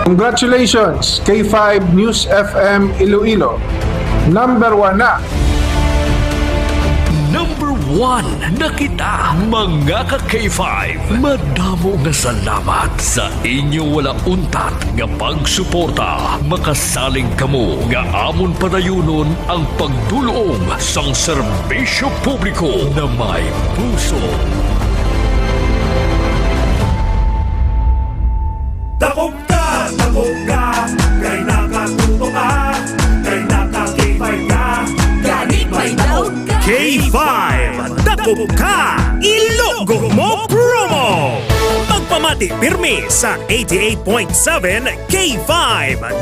Congratulations, K5 News FM Iloilo. Number 1 na. Number 1 na kita, mga ka-K5. Madamo nga salamat sa inyo wala untat nga pagsuporta. Makasaling kamo nga amon padayunon ang pagdulong sang serbisyo publiko na may puso. Dakop ka, kay nakatuto ka, kay naka-K5 ka, ganit may daog ka. K5, dakop ka, ilogo mo promo! Magpamati pirmi sa 88.7 K5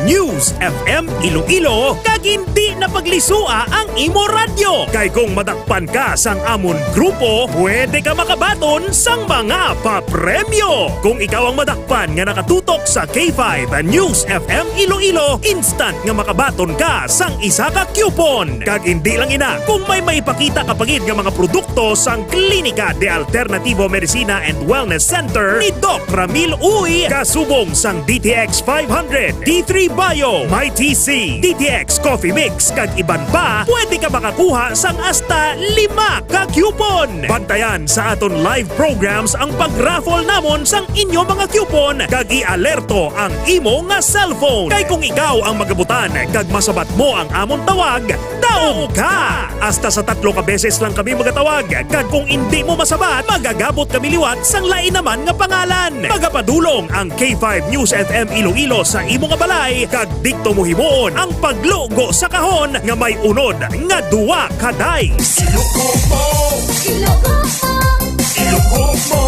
News FM Iloilo kag hindi na paglisua ang imo radyo. Kay kung madakpan ka sang amon grupo, pwede ka makabaton sang mga papremyo. Kung ikaw ang madakpan nga nakatutok sa K5 News FM Iloilo, instant nga makabaton ka sang isa ka coupon. Kag hindi lang ina, kung may maipakita kapagid nga mga produkto sang Klinika de Alternativo Medicina and Wellness Center ni Doc Ramil Uy, kasubong sang DTX 500, D3 Bio, MyTC, DTX Coffee Mix, kag iban pa, pwede ka makakuha sang hasta 5 ka coupon. Bantayan sa aton live programs ang pag-raffle namon sang inyo mga coupon, kag i-alerto ang imo nga cellphone. Kay kung ikaw ang magabutan, kag masabat mo ang amon tawag, daog ka! Hasta sa 3 ka beses lang kami magatawag, kag kung hindi mo masabat, magagabot kami liwat sang lain naman nga pangalan. Magapadulong ang K5 News FM Iloilo sa imo nga balay, kag dikto mo himuon ang paglogo sa kahon nga may unod nga 2 ka dice. Ilogo mo! Ilogo mo! Ilogo mo!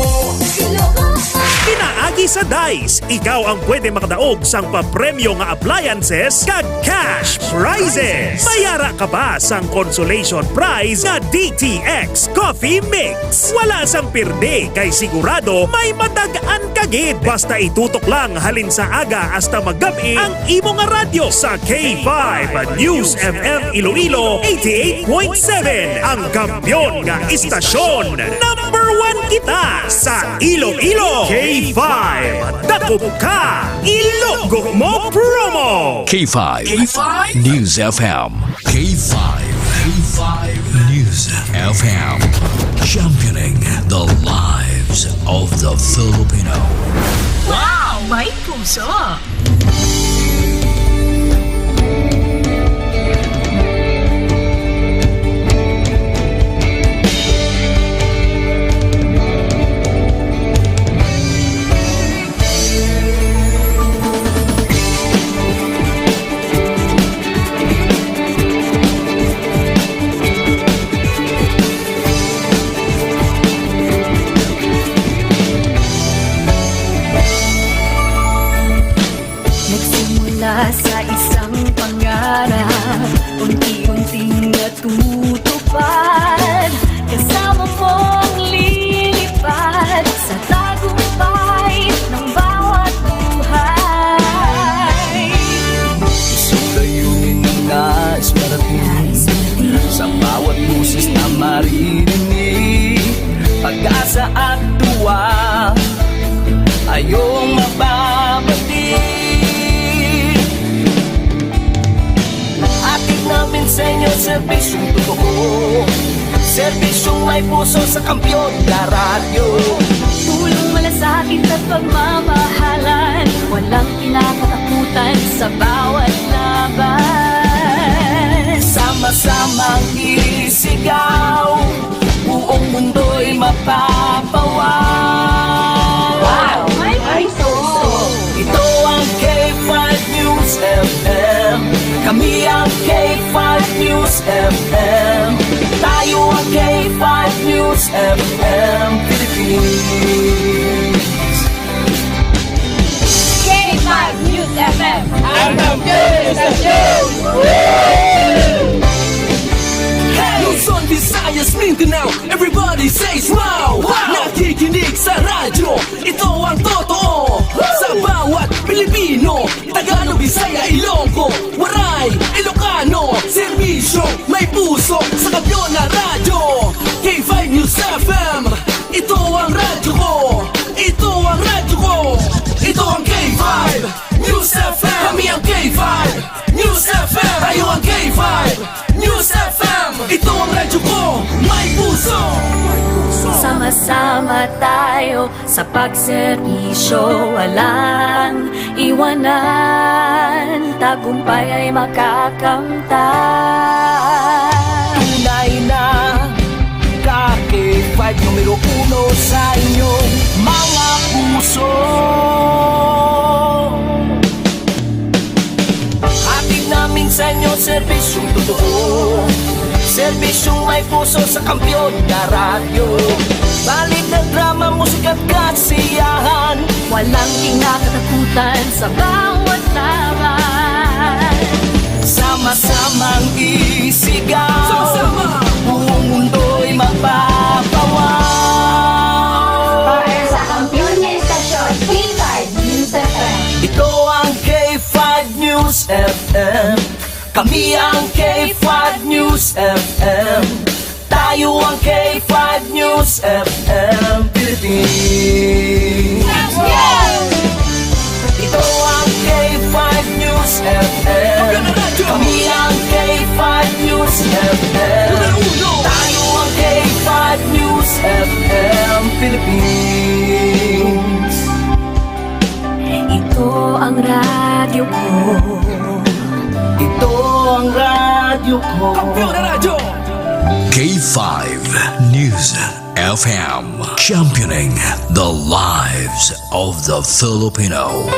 Ilogo mo! Pinaagi sa dice, ikaw ang pwede makadaog sang papremyo nga appliances kag cash prizes. Mayara ka pa sang consolation prize nga DTX Coffee Mix. Wala sang pirde kay sigurado may matagaan kagid. Basta itutok lang halin sa aga hasta maggabi ang imo nga radyo sa K5 News FM Iloilo 88.7. Ang kampiyon nga istasyon. Number 1 kita sa Iloilo. K5, dakop ka, ilogo mo promo! K5 News FM. K5 News FM. Championing the lives of the Filipino. Wow! May puso! Sa isang pangarap, unti-unting natutupad. Kasama mong lilipad sa tagumpay ng bawat buhay. Isang layunin ng nais marating sa bawat busis na maririnig. Pag-asa at tuwa ayong mababatid. Namin sa inyo, serbisyong totoo, serbisyong may puso sa kampiyon na radyo. Tulong malasakit at pagmamahalan, walang kinakatakutan sa bawat laban. Sama-samang isigaw, buong mundo'y mapapawaw. Wow! May puso! Ito ang K5 News FM. Kami ang K5 News FM. Tayo ang K5 News FM Philippines. K5 News FM! Ang kampiyon sa Luzon, Visayas, Mindanao, everybody says wow! Nakikinig sa radyo, ito ang totoo. Sa bawat Pilipino, Tagalog, Bisaya, Ilonggo, Waray, Ilocano, serbisyo, may puso sa kampiyon na radyo. K5 News FM, ito ang radyo ko. Ito ang radyo ko. Ito ang K5 News Sama-sama tayo sa pagserbisyo, walang iwanan, tagumpay ay makakamtan. Tunay na K5 numero 1 sa inyong mga puso. Hatid namin sa inyo serbisyong totoo, serbisyong may puso sa Kampiyon na radyo. Balik na drama, musika at kasiyahan, Walang kinakatakutan sa bawat laban. sama-samang isigaw. Sama-sama, buong mundo'y magpapawaw. Para sa kampiyon na istasyon, K5 News FM. Ito ang K5 News FM. Kami ang K5 News FM. Tayo ang K5 News FM Philippines. Ito ang K5 News FM. Kami ang K5 News FM. Tayo ang K5 News FM Philippines. Ito ang radyo ko. Ito ang radyo ko. K5 News FM, championing the lives of the Filipino.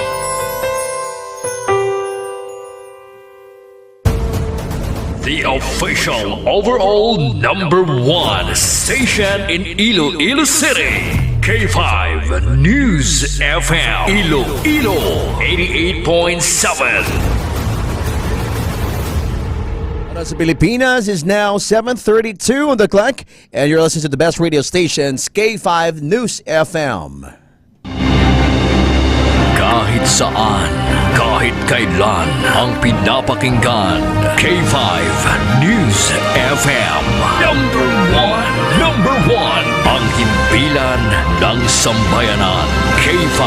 The official overall #1 station in Iloilo City. K5 News FM, Iloilo 88.7. Sa Pilipinas is now 7:32 on the clock, and you're listening to the best radio stations, K5 News FM. Kahit saan, kahit kailan, ang pinapakinggan, K5 News FM. Number one, ang himpilan ng sambayanan. K5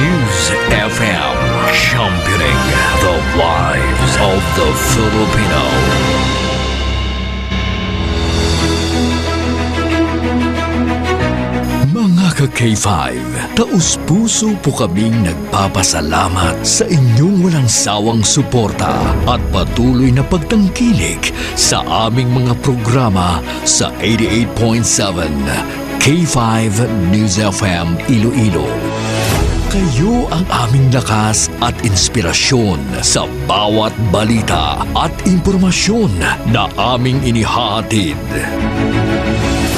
News FM, championing the lives of the Filipino. Mga ka-K5, taus-puso po kaming nagpapasalamat sa inyong walang sawang suporta at patuloy na pagtangkilik sa aming mga programa sa 88.7 K5 News FM Iloilo. Kayo ang aming lakas at inspirasyon sa bawat balita at impormasyon na aming inihahatid.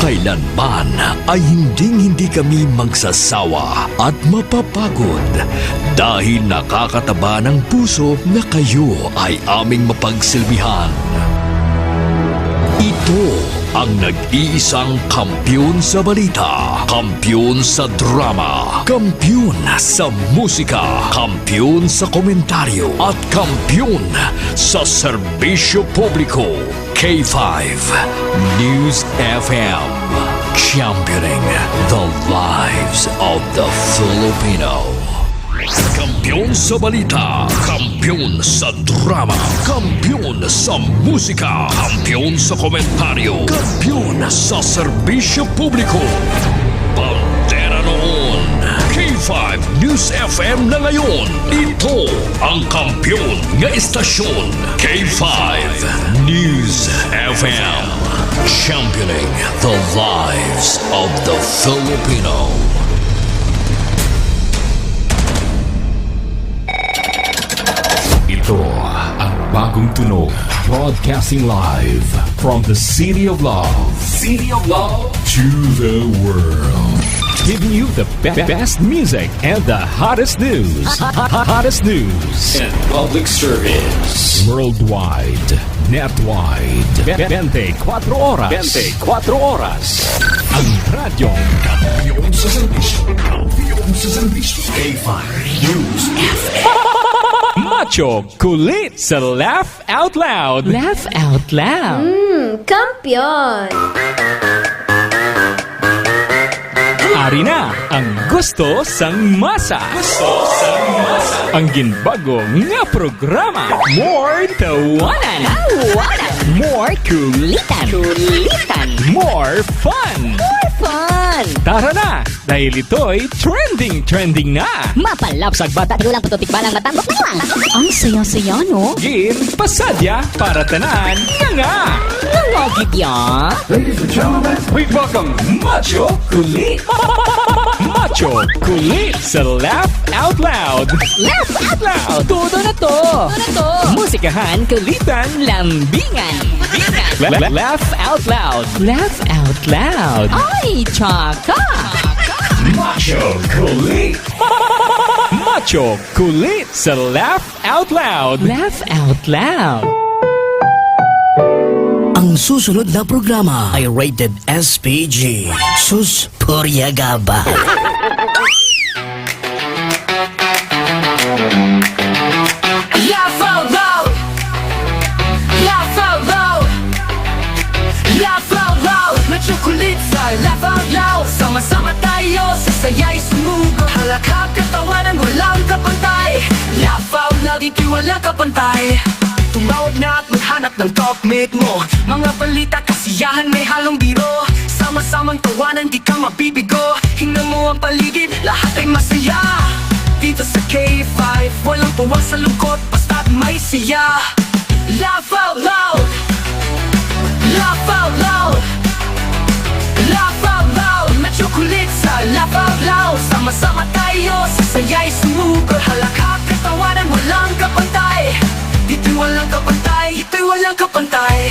Kailanman ay hindi kami magsasawa at mapapagod dahil nakakataba ng puso na kayo ay aming mapagsilbihan. Ito ang nag-iisang kampiyon sa balita, kampiyon sa drama, kampiyon sa musika, kampiyon sa komentaryo, at kampiyon sa serbisyo publiko. K5 News FM, championing the lives of the Filipino. Kampiyon sa balita, kampiyon sa drama, kampiyon sa musika, kampiyon sa komentaryo, kampiyon sa serbisyo publiko. Pantera noon, K5 News FM na ngayon. Ito ang kampiyon nga istasyon, K5 News FM, championing the lives of the Filipino. Ito ang bagong tunog, broadcasting live from the City of Love to the world. Giving you the best music and the hottest news. Hottest news and public service. Worldwide, netwide. 24 oras. 24 oras. Ang radyong kampiyon sa serbisyo. Kampiyon sa serbisyo. K5 News FM. Macho, kulit sa Laugh Out Loud. Laugh out loud. Kampiyon! Ari na ang gusto sang masa. Ang ginbagong nga programa. More tawanan. More kulitan. More fun. fun! Tara na! Dahil ito'y trending na! Mapalapsag bata, gulang tututik balang matambok na lang! Ang saya-saya, no? Gin, pasadya, para tanan, nga! Nangagit ya? Please welcome Macho Kulit! Macho Kulit sa Laugh Out Loud! Laugh out loud! Todo na to! Musikahan, kulitan, lambingan! Laugh Out Loud! Laugh Out Loud! Ay, tsaka! Macho Kulit! Macho Kulit sa Laugh Out Loud! Laugh Out Loud! Ang susunod na programa ay rated SPG. Sus Puryagaba. Laugh out loud! Laugh out loud! Laugh out loud! Machokulit sa laugh out loud! Sama-sama tayo sa saya'y sumugo. Halakak katawanan, walang kapantay. Laugh out loud, ito'y walang kapantay. Tumawag na at maghanap ng talkmate mo. Mga balita, kasiyahan, may halong biro. Sama-samang tawanan, di ka mabibigo. Hingnan mo ang paligid, lahat ay masaya. Dito sa K5, walang puwang sa lungkot, basta't may siya. Laugh out loud! Laugh out loud! Laugh out loud! Machokulit sa laugh out loud. Sama-sama tayo sa saya'y sumuko. Halakak katawanan, walang kapantay. Dito'y walang kapantay, ito'y walang kapantay.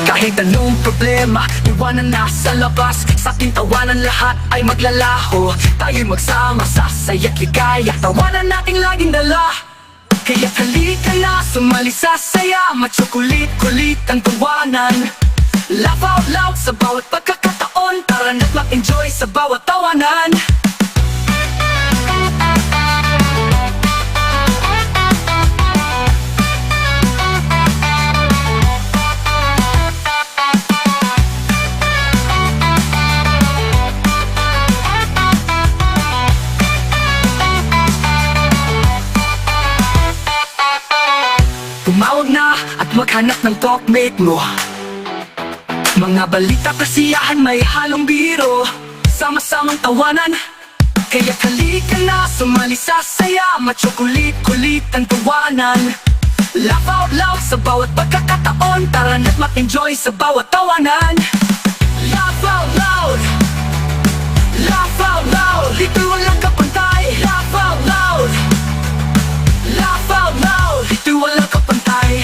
Kahit anong problema, iwanan na sa labas. Sa ating tawanan lahat ay maglalaho. Tayo'y magsama sa saya't ligaya. Tawanan nating laging dala. Kaya't halika na, sumali sa saya. Machokulit-kulit ang tawanan. Laugh out loud sa bawat pagkakataon. Tara na't mag-enjoy sa bawat tawanan. Tumawag na at maghanap ng talkmate mo. Mga balita, kasiyahan, may halong biro. Sama-samang tawanan, kaya halika na, sumali sa saya. Machokulit-kulit ang tawanan. Laugh out loud sa bawat pagkakataon. Tara na't mag-enjoy sa bawat tawanan. Laugh out loud! Laugh out loud! Dito'y walang kapantay. Laugh out loud! Laugh out loud! Dito'y walang kapantay.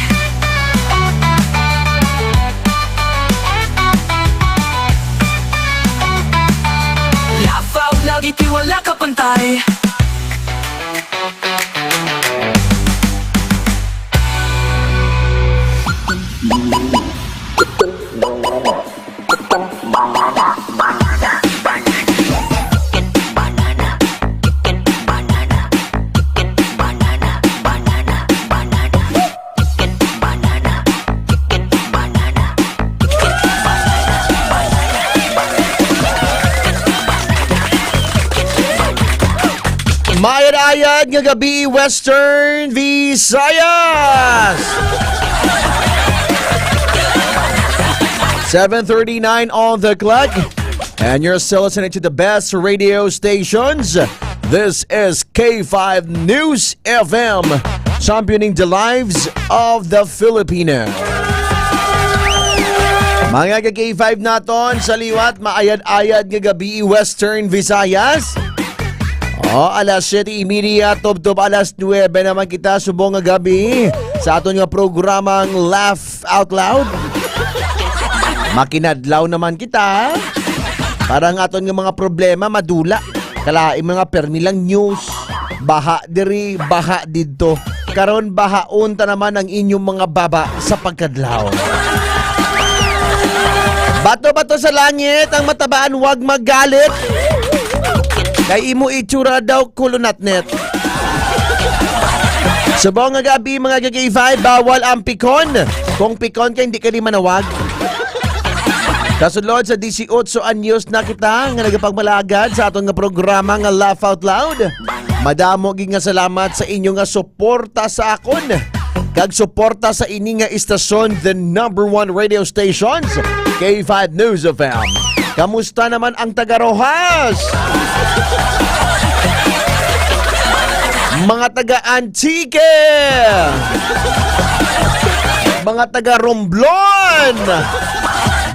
Laugh out loud, dito'y walang kapantay. Mayad-ayad nga gabi, Western Visayas! 7:39 on the clock, and you're still listening to the best radio stations. This is K5 News FM, championing the lives of the Filipino. Mga K5 naton sa liwat, maayad-ayad nga gabi, Western Visayas. Alas 7:30, tub-tub alas 9 naman kita subong nga gabi sa aton nga programang Laugh Out Loud. Makinadlaw naman kita. Parang aton nga mga problema madula. Kalaing mga permilang news. Baha diri, baha didto. Karon bahaon ta naman ang inyong mga baba sa pagkadlaw. Bato-bato sa langit, ang matabaan wag magalit. Kay imo itsura daw kulunatnet. Subong nga gabi mga K5, bawal ang pikon. Kung pikon ka hindi ka di manawag. Kasulod sa 18 anyos na kita nga nagapagmalagad sa aton nga programa nga Laugh Out Loud. Madamo gid nga salamat sa inyo nga suporta sa akon. kag suporta sa ini nga istasyon, the number 1 radio stations, K5 News FM. Kamusta naman ang taga Rojas? Mga taga Antique, mga taga Romblon,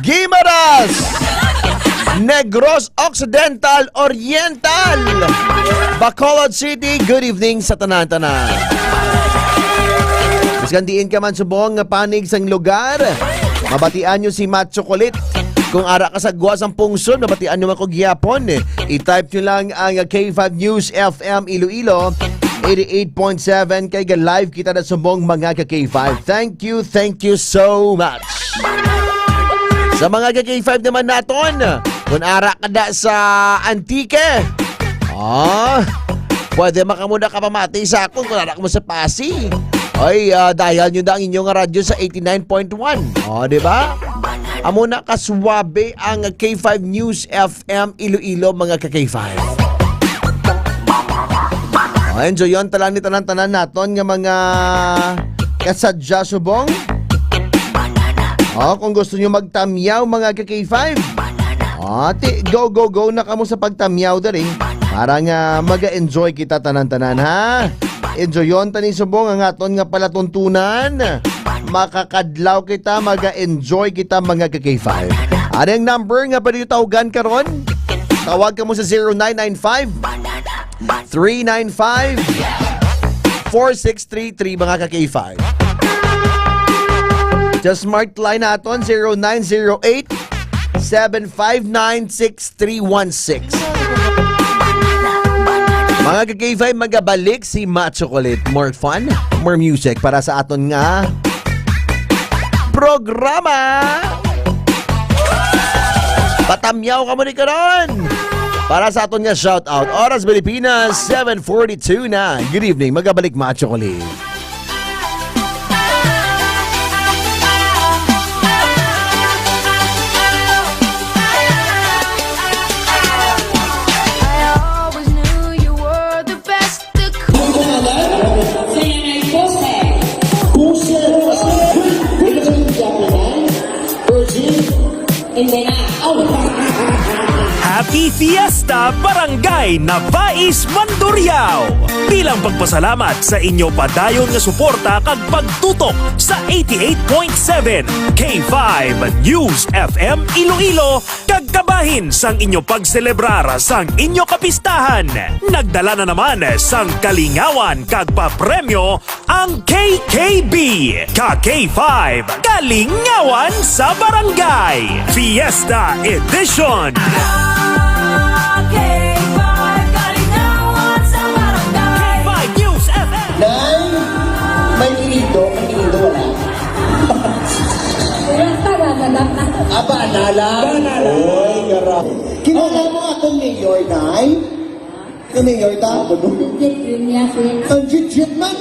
Guimaras, Negros Occidental, Oriental, Bacolod City, good evening sa tanan-tanan. Biskandiin ka man subong nga panig sang lugar, mabatian nyo si Matt Chocolate. Kung ara ka sa Guas ang Pungson, mabatian nyo man ko gihapon. I-type nyo lang ang K5 News FM Iloilo 88.7 kay live kita na subong mga ka-K5. Thank you so much. Sa mga ka-K5 naman naton, kung ara ka da sa Antique, pwede makamuna ka pamati sa akong kung ara ka mo sa Pasig. Ay, dahil nyo na ang inyong radyo sa 89.1. Diba? Amuna kaswabe ang K5 News FM Iloilo mga ka-K5. Enjoy yun talang ni tanan-tanan naton nga mga kasadya subong. Kung gusto nyo magtamyaw mga ka-K5, go na kamo sa pagtamyaw dari. Para nga maga-enjoy kita tanan-tanan ha. Enjoy yun tani subong ang aton nga palatuntunan. Makakadlaw kita, maga-enjoy kita mga ka-K5. Ano yung number nga pwede yung tawagan karon? Tawag ka mo sa 0995-395-4633 mga ka-K5. Just smart line naton 0908-759-6316. Mga ka-K5, magabalik si Matt Chocolate. More fun, more music para sa aton nga programa. Patamyaw ka mo ni karon. Para sa aton nga shoutout. Oras Pilipinas, 7:42 na. Good evening, magabalik Matt Chocolate. Happy Fiesta Barangay Navais Mandurriao! Bilang pagpasalamat sa inyo padayon nga suporta kag pagtutok sa 88.7 K5 News FM Iloilo kag kabahin sang inyo pagselebrar sang inyo kapistahan. Nagdala na naman sang kalingawan kag papremyo ang KKB Ka-K5 Kalingawan sa Barangay Fiesta Edition. May kinido wala. Aba, nala. Oy, garap. Kilala mo akong mayor, Nay? Yung mayor ta? Ang jit-jit man.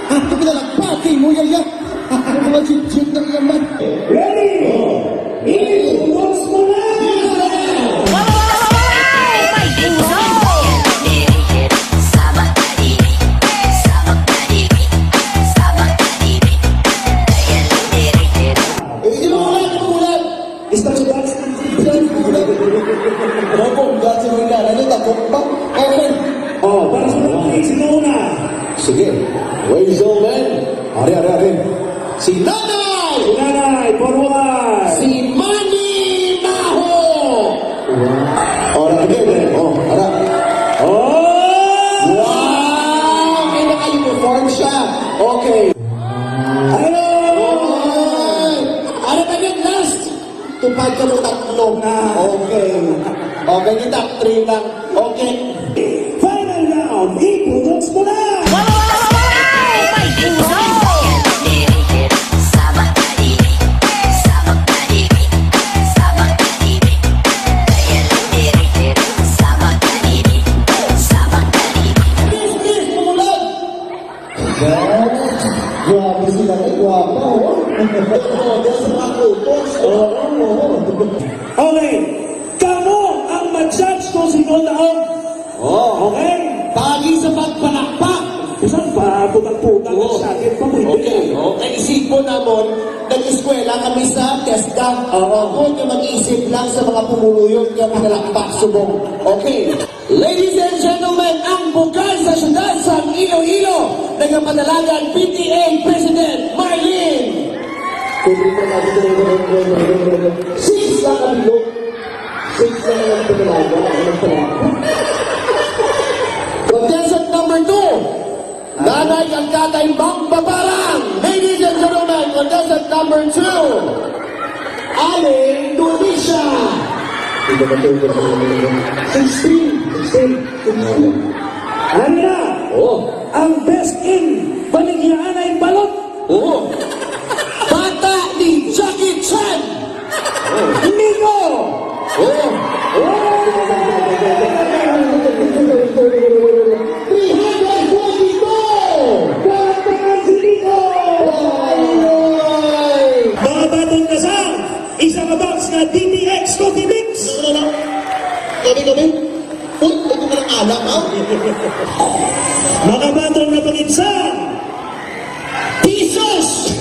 Ito pinalagpati mo, yaya. Ang jit-jit na yaman. Ready? Iwas mo na! Sige, Weasel Man. Ari. Si Nanay, forward. Si Manny Maho. Ora again. Ara. Wow! May naka-uniform siya. Okay. Hello! Ano kami last? Tupad ka ng tatlo. Okay. Okay, yung top 3 lang. Okay. Final round. Iputoks mo na! Grabe sila kay guwapa, Okay, kamo ang mag-judge kung sino taong. Okay? Pagi sa pagpalakpak Isang pa, putang-putang sa akin pa mo Okay, naisip po namon, nag-eskwela kami sa TESDA. Huwag na mag-iisip lang sa mga pumuluyot na pinalakpak subong. Okay. Ladies and gentlemen, ang bukal sa syudad sa Iloilo, nagpapadalagan PTA President Marlene. Six lang ang bilog. Six lang ang pinalaga. Contestant number 2, Nanay ang Tatay Mang Babarang. Ladies and gentlemen, contestant number 2, Aling Dunisha. 16. Ano na? Ang best in Baligyaan ay balot. Bata ni Jackie Chan. Nico! Mga batong kasang, isang box na DTX Coffee Mix. Kami. Uy, ito ka lang alam, ha? Mga batong napanginsang, Pisos!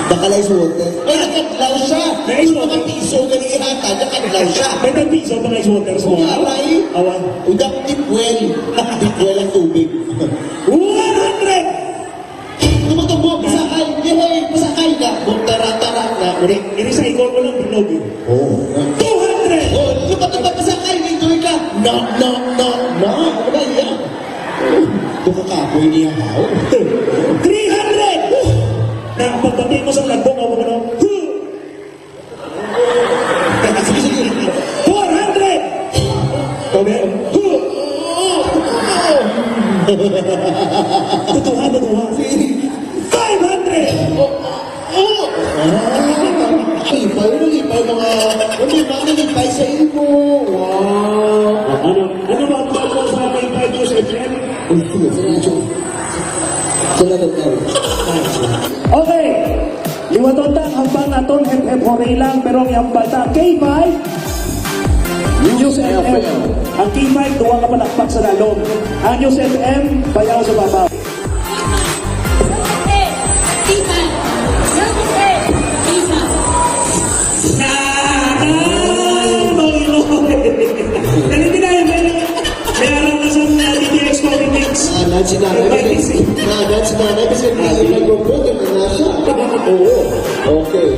Bakalay water. Ay, nakadlaw siya. Nice Yung mga water. piso ganihata, nakadlaw siya. may tagpiso pa na isuwater sa mga. Aray, Awan. udak tipwel. Tipwel ang tubig. 100! Tumatabo, pasakay. Pasakay ka. Tara na. Ulit. Ini sa ikon ko lang binog. 200! Oh, tumatabo, pasakay. Enjoy ka. No. Ano ba yan? Tukakapoy niya, ha? 300! Na pagdating mo sa lagbong ako ano? 400! Kami? Tutuhan. 500! Lipay mga nalipay sa imo. Wow. Ano ba ang bago sa aking 5 years FM? Okay. Liwatotang hambang naton hep hore lang pero ang yambata K5 News FM. Ang K5 duwa ka palakpak sa dalong. Ang News FM bayaw sa babaw. That's nanay kasi nag-report na siya. Oo. Okay.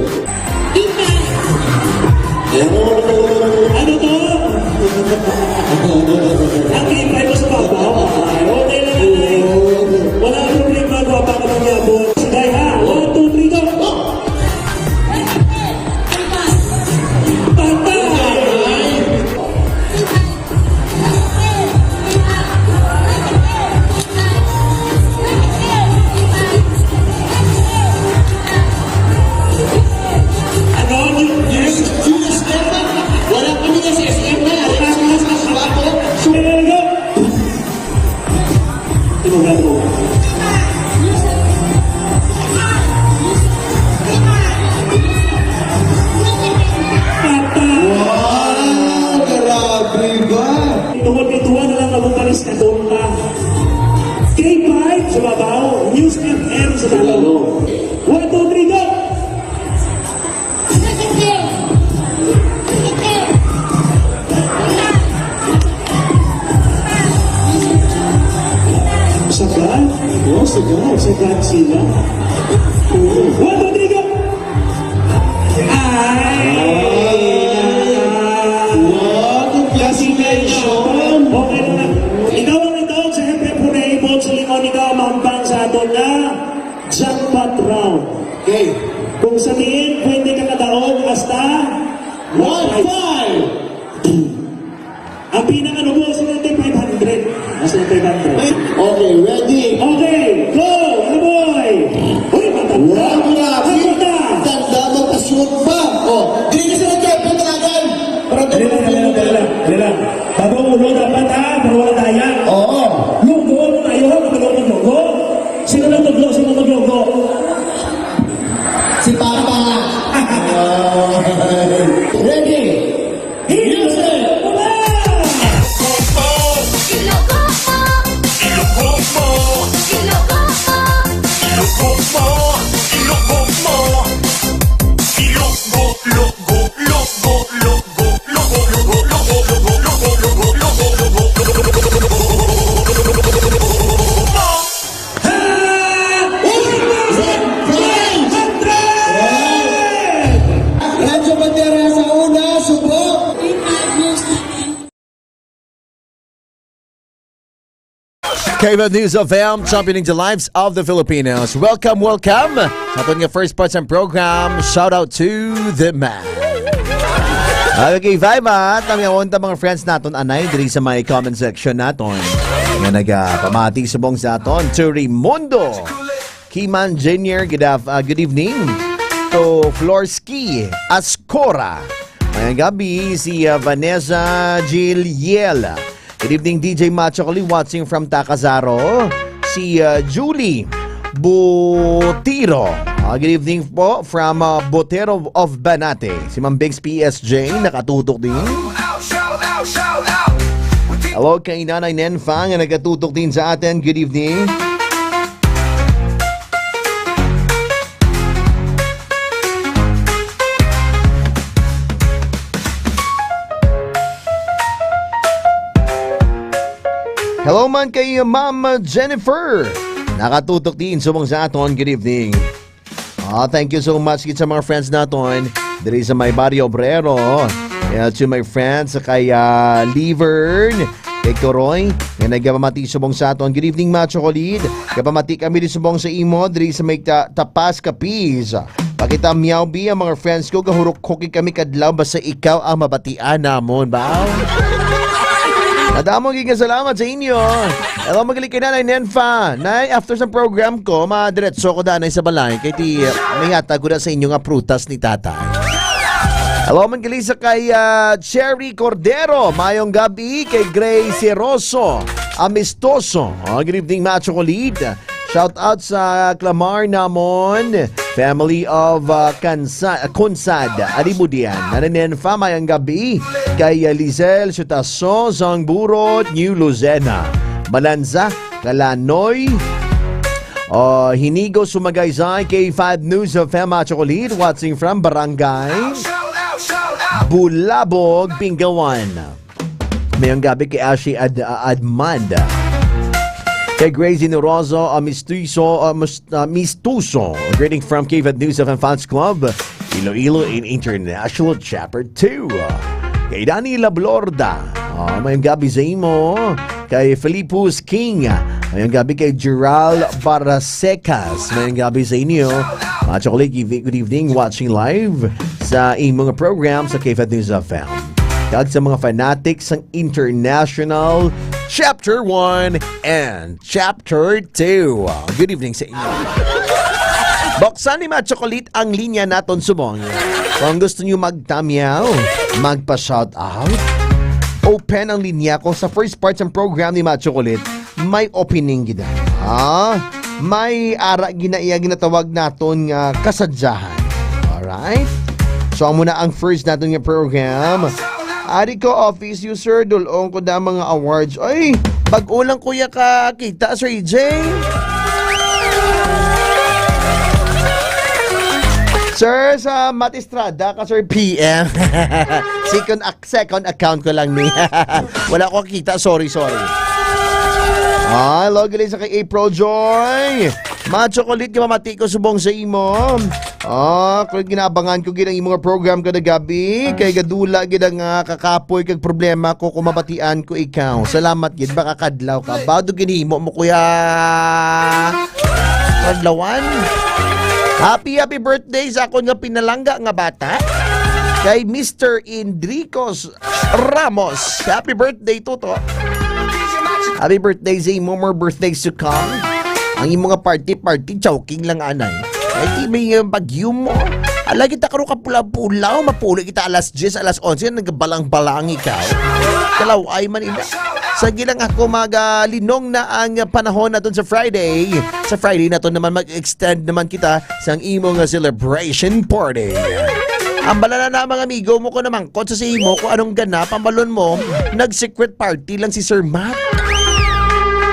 Ano to? Ang K5 sa babaw. Okay lang nanay. Wala problema ko pa ka magyabot. Sige ha. 1, 2, 3, go. Wala kami na sa SM na. Wow, grabe ba? Tuwa na lang ako palis na doon ka. K5 sa babaw, News FM sa dalaw. 1, 2, 3, go! Sagad? Oo, sagad sila. 1, 2, 3, go! Congratulations! Okay na. Ikaw ang ito sa Hepe Punay sa lingon ikaw mambang sa ato na jackpot round. Okay. Kung sa tingin, pwede ka kadaog hasta 1-5! ang pinaka-nubo sa natin 500. Mas na 500. Okay, ready? Okay, go! Ano boy? Uy, matanda! Wow, grabe! Matanda! Tanda magpasyon pa! Oh, hindi ka sila kayo talagan! Para Dali lang. Bagong ulo dapat ha, pero wala daya. Oo! Lugo, ano tayo? Maglugo? Sino maglugo? Si Papa! Ready? Music! Ilocos K-Fab News of FM, championing the lives of the Filipinos. Welcome, welcome sa ating first parts ng program. Shout out to the man. Okay, vibe at ang mga friends naton anay diri sa may comment section naton. Nga nagpamati subong sa aton to Raimundo Kiman Jr. Good evening to Florski Ascora. Mayang gabi si Vanessa Giliel. Good evening DJ Machokoli watching from Takazaro. Si Julie Butiro. Good evening po from Botero of Banate. Si Ma'am Bigs PSJ nakatutok din. Hello kay Nanay Nenfang na nakatutok din sa atin. Good evening. Hello man kay Ma'am Jennifer. Nakatutok din subong sa aton. Good evening. Thank you so much sa mga friends naton diri sa may Barrio Obrero. To my friends kay Livern, kay Koroy, nga nagpamati subong sa aton. Good evening mga chocolate. Kapamati kami din subong sa imo diri sa may Tapas Capiz. Pakita miyaw ang mga friends ko gahurok koki kami kadlaw basta ikaw ang mabatian namon ba? Madamong salamat sa inyo. Hello, magaling kay Nanay Nenfa. Nay, after sa program ko, madiretso ko danay sa balay kay ti may hatag ko na sa inyo nga prutas ni tatay. Hello, magaling sa kay Cherry Cordero. Mayong gabi kay Grace Rosso Amistoso. Good evening, mga chocolate. Shout out sa Clamar namon, family of Consad, Aribudian. Nananin fa mayang gabi kay Lizel Sutaso, Zangburot, New Luzena. Malanza, Kalanoy, Hinigo Sumagaysay, K5 News of Fema Chocolate, watching from Barangay Bulabog, Pingawan. Mayang gabi kay Ashi Admanda. Kay Gracie Norozo, Mistuso, greeting from K5 News of Fans Club, Iloilo in International Chapter 2. Kay Dani Lablorda, mayang gabi sa imo. Kay Filipus King, mayang gabi kay Geral Barasecas, mayang gabi sa inyo. Mga chocolate, good evening, watching live sa imong program sa K5 News of FM. Kag sa mga fanatics ng International Chapter 1 and Chapter 2. Good evening sa inyo. Buksan ni mga chocolate ang linya naton subong. Kung gusto nyo magtamyaw, magpa-shout out, open ang linya ko sa first part ng program ni mga chocolate. May opening gina. May ara ginatawag naton nga kasadyahan. Alright? So ang muna ang first naton nga program. Ari ko office user, dulong ko na mga awards. Ay, pag-ulang kuya ka kita, Sir EJ. Sir, sa Matistrada ka, Sir PM. second account ko lang niya. Wala ko kita, sorry. Login sa kay April Joy. Mga chocolate, kamamati ko subong sa imo. Kung ginabangan ko ginang imong program kada gabi, kay gadula ginang kakapoy kag problema ko kumabatian ko ikaw. Salamat gid baka kadlaw ka. Bado ginhimo mo kuya. Kadlawan. Happy birthday sa akon nga pinalangga nga bata. Kay Mr. Indricos Ramos. Happy birthday Toto. Happy birthday sa imo, more birthdays to come. Ang imo nga party, choking lang anay. Ay, may bagyo mo. Alagi kita karo ka pula-pulaw, mapuli kita alas 10, alas 11, nagbalang-balang ikaw. Kalaw ay man ina. Sa gilang ako magalinong na ang panahon naton sa Friday. Sa Friday naton naman mag-extend naman kita sa imong celebration party. Ang bala na mga amigo mo ko naman kot sa imo kung anong ganap ang balon mo, nag-secret party lang si Sir Matt.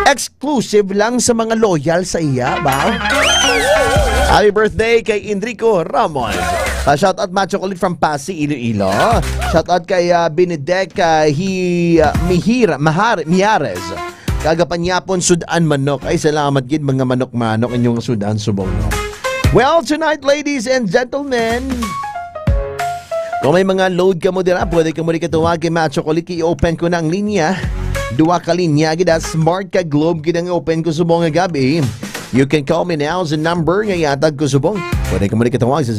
Exclusive lang sa mga loyal sa iya, ba? Happy birthday kay Enrico Ramon. Shoutout Matt Chocolate from Pasig, Iloilo. Shoutout kay Benedek Miyares. Kagapanyapon Sudan Manok. Ay salamat gid mga manok-manok inyong Sudan subong. Well, tonight ladies and gentlemen, kung may mga load ka mo dira, pwede ka muli katawag kay Matt Chocolate. I-open ko na ang linya. Duwa ka linya gida smart ka globe gidang open ko subong nga gabi. You can call me now sa number nga yatag ko subong. Pwede ka muna katawag sa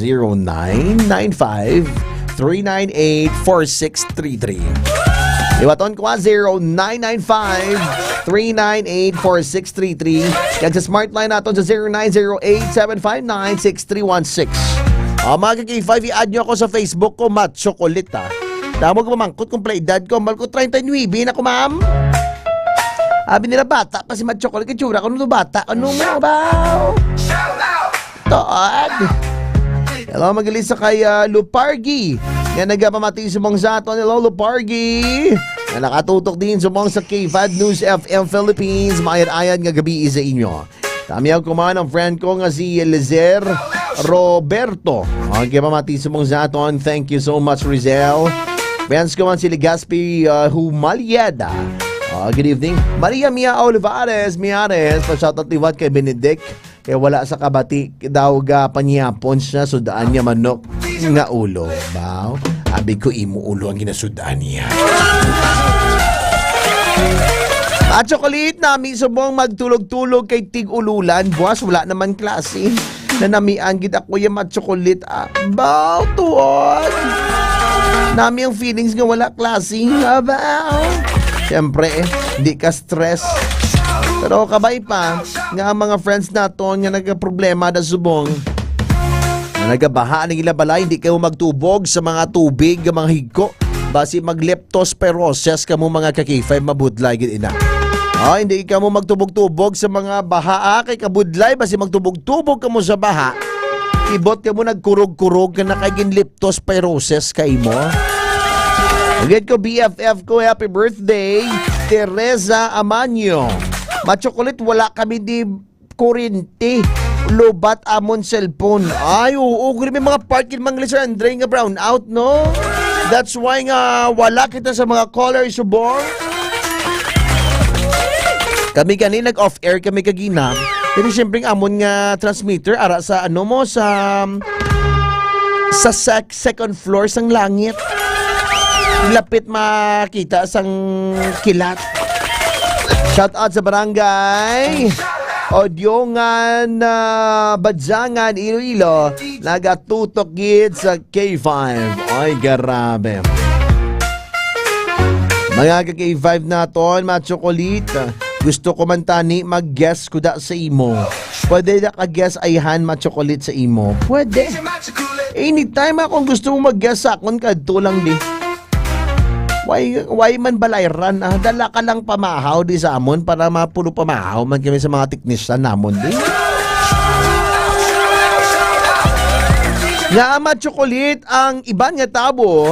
0995-398-4633. Iwaton ko 0995-398-4633. Kag sa smart line natin sa 0908-759-6316. Mga K5, i-add nyo ako sa Facebook ko, Matt Chocolate ha. Damo ko mamangkot kung play dad ko, mal ko 39 na ko ma'am. Abi nila bata pa si Matt Chocolate, kitsura ko nung bata. Ano mo ba? Toad. Hello, magalis sa kay Lupargi. Nga nagpamati sa mong sato. Hello, Lupargi. Na nakatutok din sa mong sa K5 News FM Philippines. Maayad-ayad nga gabi sa inyo. Kami ang kumahan ng friend ko nga si Elizer Roberto. Okay, pamati sa mong saton. Thank you so much, Rizal. Friends ko man si Legaspi Humaliada. Good evening. Maria Mia Olivares, Miares. Pa-shoutout liwat kay Benedict. Kaya wala sa kabati daw ga panyapon siya. Sudaan niya manok nga ulo. Bao? Abi ko imo ulo ang ginasudaan niya. At chocolate nami subong magtulog-tulog kay tig-ululan. Buwas wala naman klase. Nanamian gid ako yung chocolate. Bao tuod. Nami ang feelings nga wala klase. Bao. Siyempre, hindi ka stress. Pero kabay pa, nga ang mga friends naton nga nagka-problema na subong. Na nagabaha ng ilabalay, hindi kayo magtubog sa mga tubig, mga higko. Basi mag-leptospirosis ka mo mga kakifay, mabudlay gid ina. Hindi ka mo magtubog-tubog sa mga baha, kay kabudlay, basi magtubog-tubog ka mo sa baha. Ibot ka mo nagkurog-kurog ka na kay leptospirosis kay mo. Agad ko BFF ko, happy birthday, Teresa Amanyo. Machocolate, wala kami di kurinti. Lobat amon cellphone. Ay, oo, may mga parking mga Sir Andre nga brown out, no? That's why nga wala kita sa mga caller subong. Kami gani nag-off-air kami kagina. Pero siyempre amon nga transmitter ara sa ano mo sa second floor sang langit. Lapit makita sang kilat. Shout out sa barangay Odyongan Badjangan Iloilo. Nagatutok gid sa K5. Ay garabe. Mga K5 naton, mga chocolate. Gusto ko man tani mag-guess ko da sa imo. Pwede na ka-guess ayhan mga chocolate sa imo. Pwede. Anytime akong gusto mo mag-guess sa akon kadto lang di. Why man balayran? Dala ka lang pamahaw di sa amon para mapulo pamahaw man kami sa mga teknisyan namon di. Nga ama chocolate ang iban nga tabo,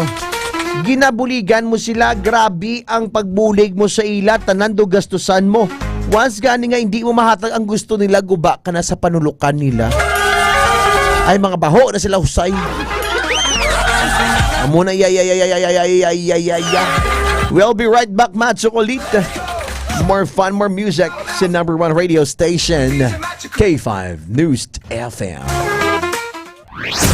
ginabuligan mo sila, grabe ang pagbulig mo sa ila, tanando gastusan mo. Once gani nga hindi mo mahatag ang gusto nila, guba ka na sa panulukan nila. Ay mga baho na sila husay. Muna We'll be right back, Matt Chocolate. More fun, more music sa number 1 radio station, K5 News FM.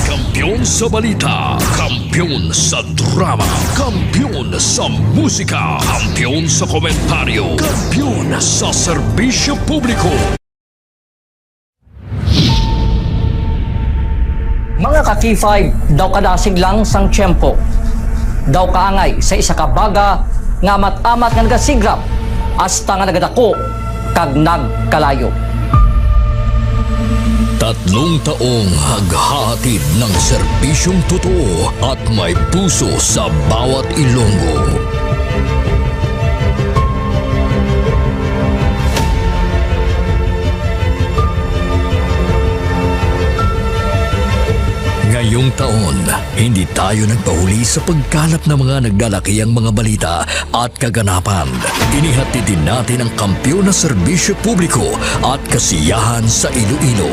Kampiyon sa balita, kampiyon sa drama, kampiyon sa musika, kampiyon sa komentaryo, kampiyon sa serbisyo publiko. Mga ka-K5, daw kadasig lang sang tiyempo. Daw kaangay sa isa ka baga nga amat-amat nga nagasigrap hasta nga nagadako kag nagkalayo. 3 taong haghahatid ng serbisyong totoo at may puso sa bawat Ilonggo. Ngayong taon, hindi tayo nagpahuli sa pagkalat ng mga naglalakihang mga balita at kaganapan. Inihatid din natin ang kampiyon na serbisyo publiko at kasiyahan sa Iloilo.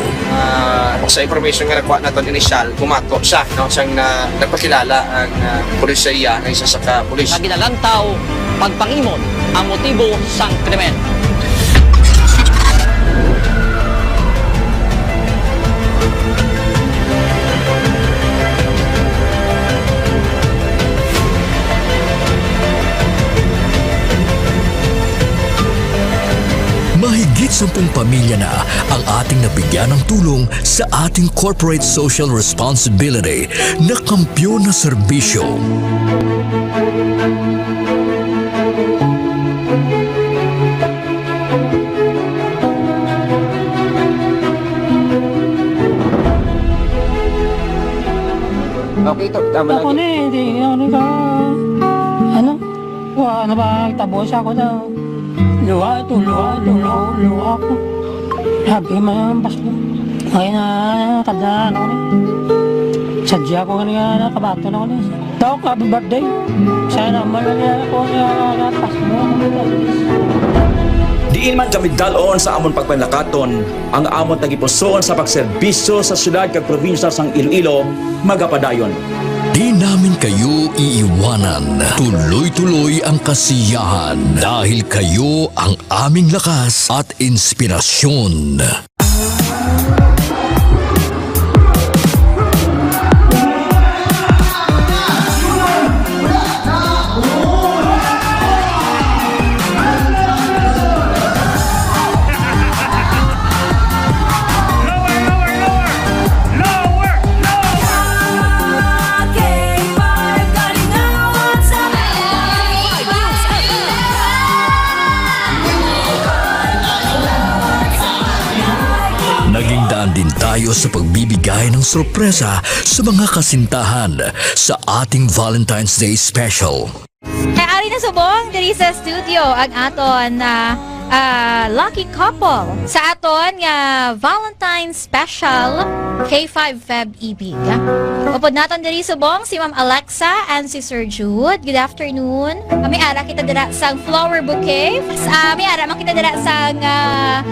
Sa information nga nakuha natin initial, kumato siya, no? Siyang nagpakilala ang pulisya ng isa sa ka-pulis. Naginalantaw, pagpangimon ang motibo sang krimen. 10 pamilya na ang ating nabigyan ng tulong sa ating corporate social responsibility na kampyon na serbisyo. Okay, ito. Tama Ako na eh, hindi ako ka. Ano? Wala na ba? Tapos ako na. Luha ako. Sabi mo yung Pasko. Ngayon na, tandaan ako na. Sadya ko kanina, kabato na ako na. Daw, happy birthday. Sana malala ako na Pasko. Diin man kami dalon sa amon pagpanlakaton, ang amon tagipusoon sa pagserbisyo sa syudad kag probinsya sang Iloilo, magapadayon. Di namin kayo iiwanan. Tuloy-tuloy ang kasiyahan dahil kayo ang aming lakas at inspirasyon. Naging daan din tayo sa pagbibigay ng sorpresa sa mga kasintahan sa ating Valentine's Day Special. Ari na subong diri sa studio ang aton na lucky couple sa aton nga Valentine's Special K5 Feb Ibig. Upod naton diri subong si Ma'am Alexa and si Sir Jude. Good afternoon. May ara kita dira sang flower bouquet. May ara man kita dira sang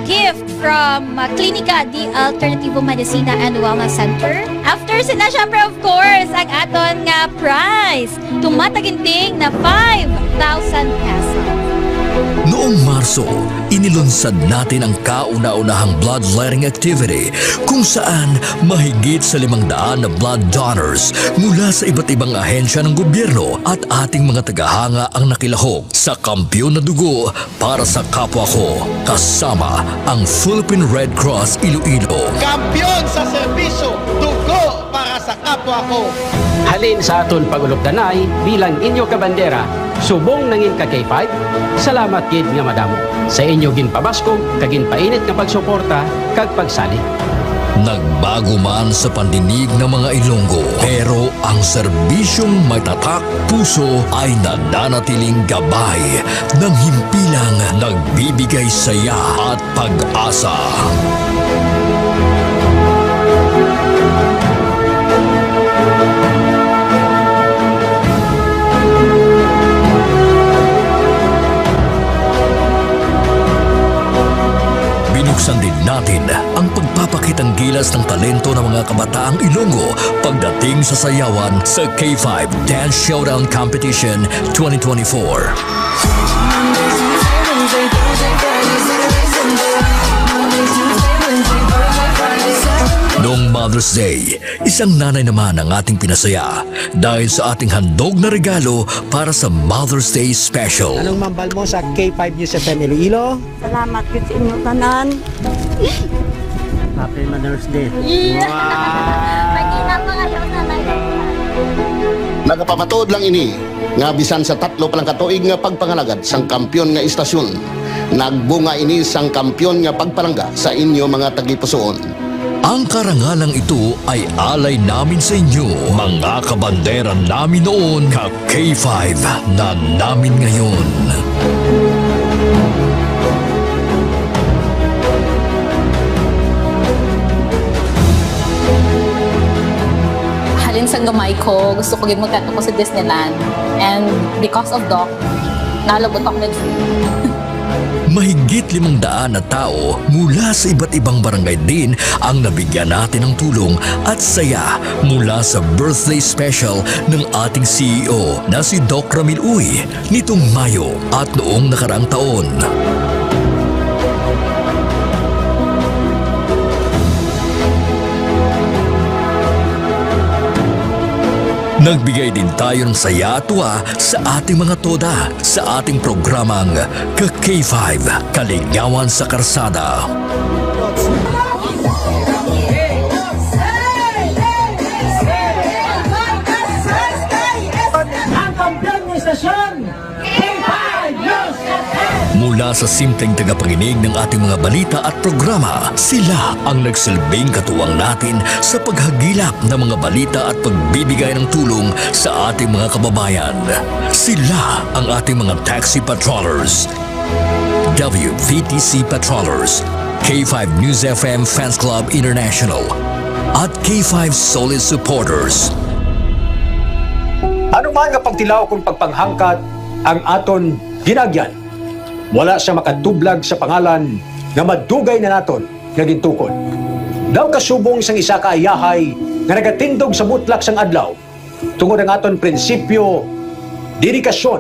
gift from Clinica di Alternativo Medicina and Wellness Center. After sina syempre of course ang aton nga prize tumataginting na 5,000 pesos. Noong Marso, inilunsad natin ang kauna-unahang bloodletting activity kung saan mahigit sa 500 na blood donors mula sa iba't ibang ahensya ng gobyerno at ating mga tagahanga ang nakilahok sa kampyon na dugo para sa kapwa ko, kasama ang Philippine Red Cross Iloilo. Kampyon sa serbisyo, dugo para sa kapwa ko. Halin sa aton pagulog-danay bilang inyo kabandera, subong nangin ka K5, salamat gid nga madamo. Sa inyo ginpabaskog, kaginpainit nga pagsuporta, kag pagsali. Nagbago man sa pandinig ng mga Ilonggo, pero ang serbisyong may tatak puso ay nananatiling gabay ng himpilang nagbibigay saya at pag-asa. Binuksan din natin ang pagpapakitang gilas ng talento ng mga kabataang Ilonggo pagdating sa sayawan sa K5 Dance Showdown Competition 2024. Noong Mother's Day, isang nanay naman ang ating pinasaya dahil sa ating handog na regalo para sa Mother's Day Special. Anong mambal mo sa K5 News FM Iloilo? Salamat yun sa inyo tanan. Happy Mother's Day. Mag-inap mga yung nanay. Nagapapatuod lang ini nga bisan sa 3 palang katuig nga pagpangalagad sang kampyon nga istasyon. Nagbunga ini sang kampyon nga pagpalangga sa inyo mga tagipusoon. Ang karangalang ito ay alay namin sa inyo, mga kabandera namin noon, ka K5 na namin ngayon. Halin sa gamay ko, gusto ko gid magkanto ko sa Disneyland. And because of Doc, nalabot ako med free. Mahigit 500 na tao mula sa iba't ibang barangay din ang nabigyan natin ng tulong at saya mula sa birthday special ng ating CEO na si Doc Ramil Uy nitong Mayo at noong nakaraang taon. Nagbigay din tayo ng saya at tuwa sa ating mga toda sa ating programang Ka-K5, Kaligawan sa Karsada. Ang kampiyon ng istasyon, K5 News FM! Mula sa simpleng tagapanginig ng ating mga balita at programa, sila ang nagsilbing katuwang natin sa paghagilap ng mga balita at pagbibigay ng tulong sa ating mga kababayan. Sila ang ating mga taxi patrollers, WVTC Patrollers, K5 News FM Fans Club International, at K5 Solid Supporters. Ano man nga pagtilaw kung pagpanghangkat ang aton ginagyan, wala siya makatublag sa pangalan nga madugay na naton nga gintukod. Daw kasubong sang isa ka ayahay nga nagatindog sa mutlak sang adlaw tungod ang aton prinsipyo, dedikasyon,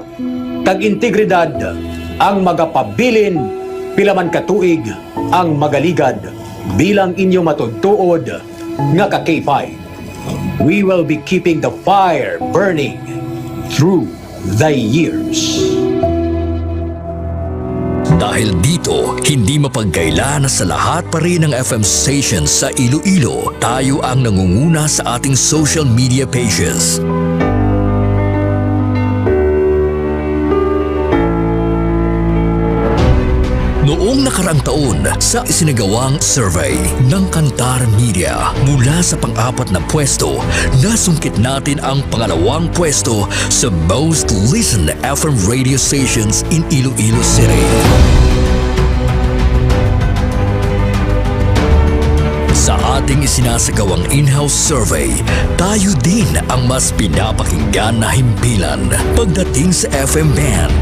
kag integridad ang magapabilin pila man katuig ang magaligad bilang inyo matudtuod nga ka K5. We will be keeping the fire burning through the years. Dahil dito, hindi mapagkaila na sa lahat pa rin ng FM stations sa Iloilo, tayo ang nangunguna sa ating social media pages. Noong nakaraang taon, sa isinagawang survey ng Kantar Media, mula sa pang-apat na pwesto, nasungkit natin ang pangalawang pwesto sa most listened FM radio stations in Iloilo City. Sa ating isinasagawang in-house survey, tayo din ang mas pinapakinggan na himpilan pagdating sa FM band.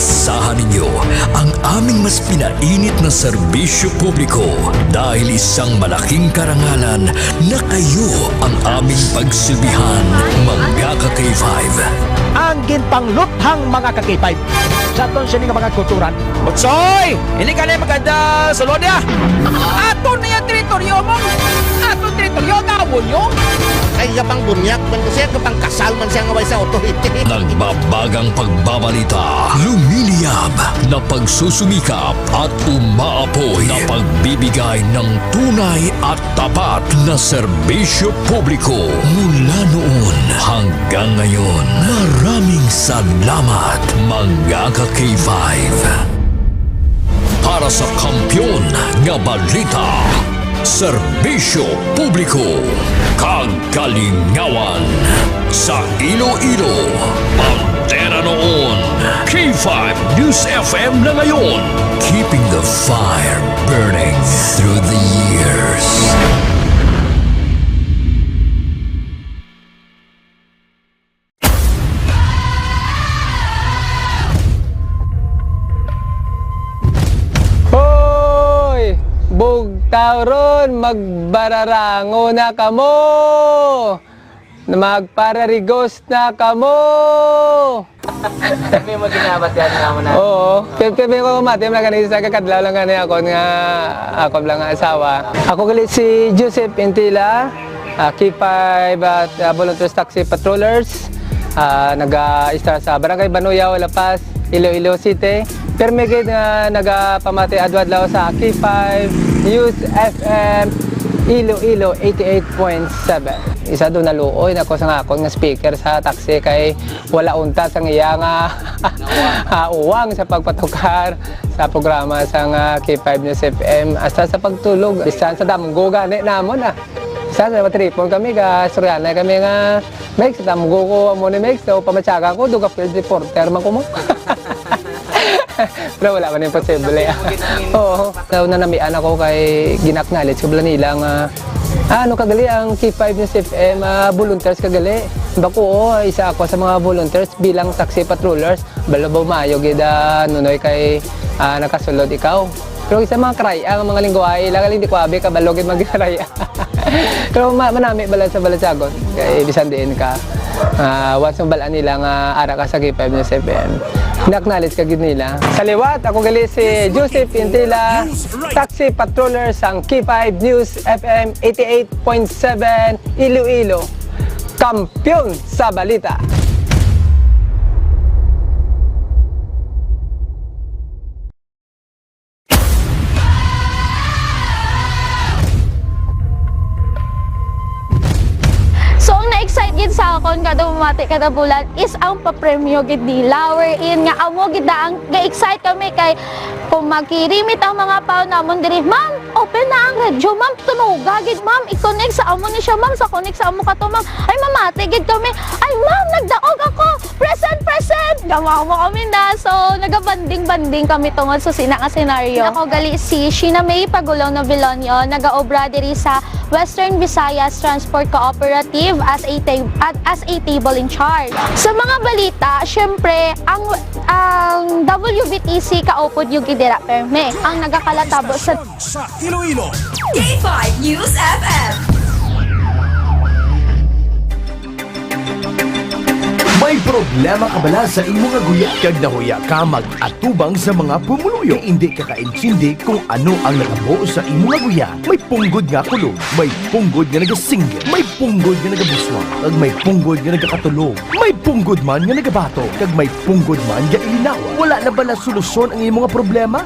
Asahan ninyo ang aming mas pinainit na serbisyo publiko dahil isang malaking karangalan na kayo ang aming pagsilbihan, mga ka-K5. Ang ginpangluthang mga ka-K5 sa aton siya nga mga kulturan. Butsoy! Hindi ka na maganda sa lodya! Ato na yung teritoryo mo! Ato teritoryo, gawon nyo! Ay pang bunyak man ko siya kapang kasal man siya ngaway sa authority. Nagbabagang pagbabalita, lumiliyab na pagsusumikap at umaapoy na pagbibigay ng tunay at tapat na serbisyo publiko. Mula noon hanggang ngayon, maraming salamat, mga ka-K5. Para sa kampyon nga balita, serbisyo publiko, kagalingawan sa Iloilo. Pantera noon, K5 News FM na ngayon, keeping the fire burning through the years. Bugtauron, magbararango na kamo! Magpararigos na kamo! Sabi mo ginabat yan naman na. Oo. Sabi ko kumati, mga kanisa kakadlaw lang ganyan ako nga ako lang nga asawa. Ako galit si Joseph Intila, K5 at Volunteers Taxi Patrollers. Nag-start sa Barangay Banuyaw, La Paz, Iloilo City. Pero may nga nagpamati adwadlaw sa K5 News FM Iloilo 88.7. Isa doon naluoy na ko sa ngakon nga speaker sa taxi kay wala unta sa iya nga uwang sa pagpatukar sa programa sa K5 News FM hasta sa pagtulog. Bisan sa damgo gani namon Sa matripon kami ka Suryana kami nga Mex, damgo ko mo ni Mex, so pamatsaga ko duga field reporter man ko mo. Pero wala man imposible. Oo. Daw na namian ako kay ginaknalit ko bala nila nga ano kagali ang K5 News FM volunteers kagali. Bako isa ako sa mga volunteers bilang taxi patrollers. Balabaw maayo gida nunoy kay nakasulod ikaw. Pero isa mga kraya ang mga lingwahe lang hindi ko abi kabalogin magkraya. Pero manami bala sa Balasagon. Kaya bisan diin ka. Once ang balaan nila nga ara ka sa K5 News FM. Naknalis ka gid nila. Sa liwat, ako gali si Joseph Intila, taxi patroller sang K5 News FM 88.7 Iloilo. Kampiyon sa balita. So, ang na-excite gid sa akon kada bumati kada bulan is ang papremyo gid nila wherein nga amo gid ang ga-excite kami kay kung magkirimit ang mga pao namon diri, ma'am, open na ang radyo, ma'am, tunuga gid, ma'am, i-connect sa amo ni siya, ma'am, sa connect sa amo kato, ma'am, ay mamati gid kami, ay ma'am, nagdaog ako, present, gamaw mo kami na, so naga-banding kami tungod sa sina nga senaryo. Ako gali si Sheena May Pagulong Novelonio, nag-aobra diri sa Western Visayas Transport Cooperative as a table in charge. Sa mga balita, syempre, ang WBTC kaupod yung gidera perme. Ang nagakalatabo sa Iloilo. K5 News FM. May problema ka bala sa imong nga guya? Kag nahuya ka mag-atubang sa mga pumuluyo. Hindi ka kaintindi kung ano ang nakabo sa imong nga guya. May punggod nga kulog, may punggod nga nagasinggit, may punggod nga nagabuswang, kag may punggod nga nagakatulog, may punggod man nga nagabato, kag may punggod man nga ilinawa. Wala na ba na solusyon ang imong nga problema?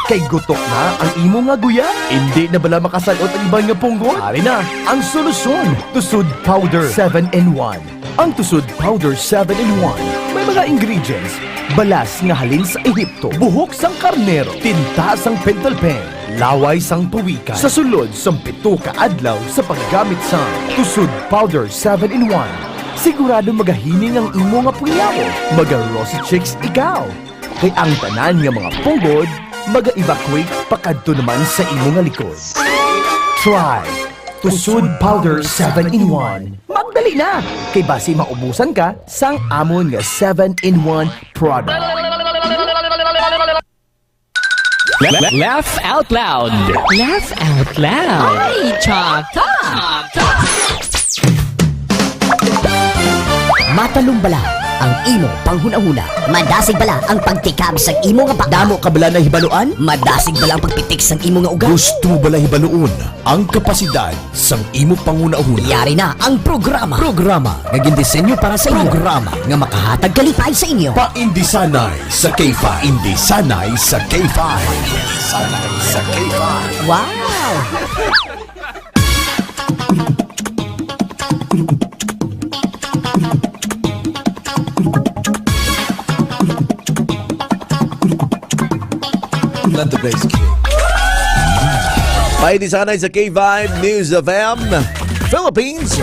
Kay gutok na ang imo nga guya? Hindi na bala makasalot ang ibang nga punggod? Ari na, ang solusyon. Tusod Powder 7-in-1. Ang Tusod Powder 7-in-1 may mga ingredients. Balas nga halin sa Ehipto, buhok sang karnero, tinta sang pentalpen, laway sang tuwika. Sa sulod sang 7 ka adlaw sa paggamit sang Tusod Powder 7-in-1. Sigurado magahining ang imo nga punyawo. Maga-rosy chicks ikaw. Kay ang tanan nga mga punggod, maga-evacuate pakadto naman sa imo nga likod. Try Tusod Powder 7-in-1. Magdali na! Kay basi maubusan ka sang amon nga 7-in-1 product. Laugh out loud. Laugh out loud. Ay, chaka! Matalong bala ang imo panghuna-huna. Madasig bala ang pagtikab sa imo nga baka. Damo ka bala na hibaluan? Madasig bala ang pagpitik sa imo nga ugat. Gusto bala hibaluon ang kapasidad sang imo panguna-una. Yari na ang programa. Programa nga gindisenyo para sa inyo. Programa nga makahatag kalipay sa inyo. Paindisanay sa K5. Indisanay sa K5. Indisanay sa K5. Wow! Let the bass kick. May disanay sa K5 News FM Philippines.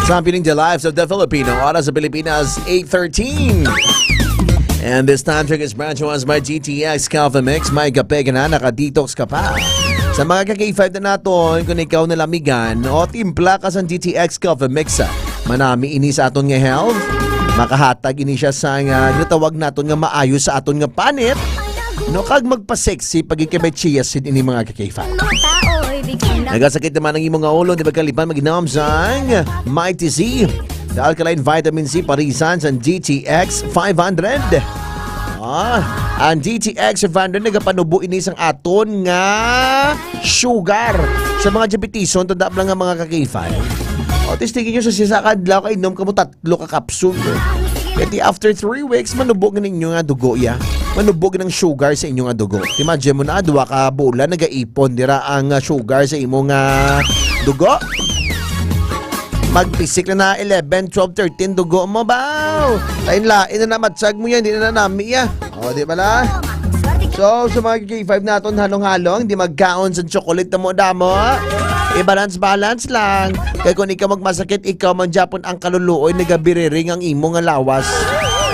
Sampling the lives of the Filipino. Oras sa Pilipinas, 8:13. And this time check is brought to us by GTX Coffee Mix. May kape ka na, naka-detox ka pa. Sa mga ka-K5 na naton, kung ikaw nalamigan o timpla ka sa GTX Coffee Mix, manami ini sa aton nga health. Makahatag ini siya sa natawag naton nga maayo sa aton nga panit. No kag magpa-sexy pag ikay chia seed ini mga ka-K5. Nagasakit naman ang imong nga ulo, di ba kalipan mag-inom sang Mighty Z. The alkaline vitamin C parisan sa GTX 500. Ang GTX 500 nagapanubo ini sang aton nga sugar. Sa mga diabetison, tanda lang nga mga ka-K5. O testigin nyo sa sisakadlaw kay inom ka mo 3 ka capsule. Kaya after 3 weeks, manubog ninyo nga dugo ya. Manubog ng sugar sa inyong dugo. Imagine mo na, 2 ka bulan, nag-aipon dira ang sugar sa imong dugo. Magpisik na 11, 12, 13 dugo mo ba? Lain na matsag mo yan, hindi na nami ya. O, di ba na? So, sa mga K5 natin, halong-halong, hindi magkaon sa chocolate na mo damo. I-balance lang. Kaya kung ikaw magmasakit, ikaw man Japon ang kaluluoy, nagabiriring ang imo nga lawas.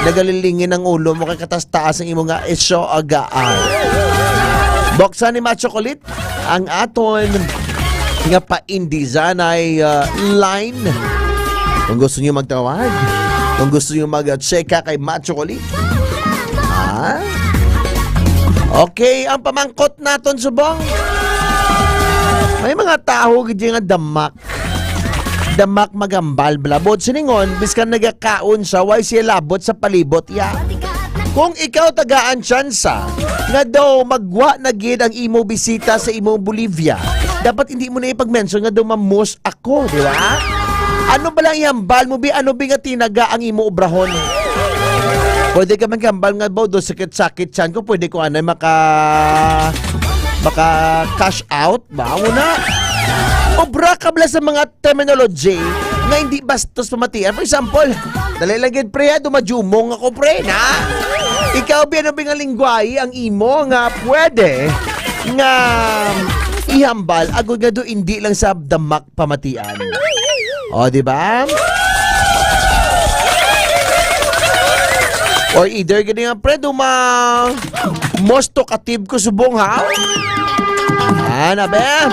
Nagalilingin ang ulo mo kay katas-taas ang imo nga isyo agaan. Boksan ni chocolate ang aton nga pa-indisanay line. Kung gusto niyo magtawag, kung gusto niyo mag-checka kay chocolate. Okay, ang pamangkot naton subong. May mga tao gid nga damak. Damak magambal blabot siningon biskan nagakaon sa way siya labot sa palibot ya. Kung ikaw tagaan tsansa nga daw magwa na gid ang imo bisita sa imong Bolivia, dapat hindi mo na ipag-mention nga daw mamos ako, di ba? Ano ba lang ihambal mo bi? Ano bi nga tinaga ang imo obrahon? Pwede ka magambal nga ba do sakit-sakit chan ko, pwede ko anay maka cash out ba muna? Obra ka bala sa mga terminology nga hindi bastos pamatian. For example, dalilagid pre, dumajumong ako pre na. Ikaw ba ano nga lingwahe ang imo nga pwede nga ihambal agad nga do hindi lang sa damak pamatian. O, di ba? Or either gani nga pre, most talkative ko subong ha? Ano ba?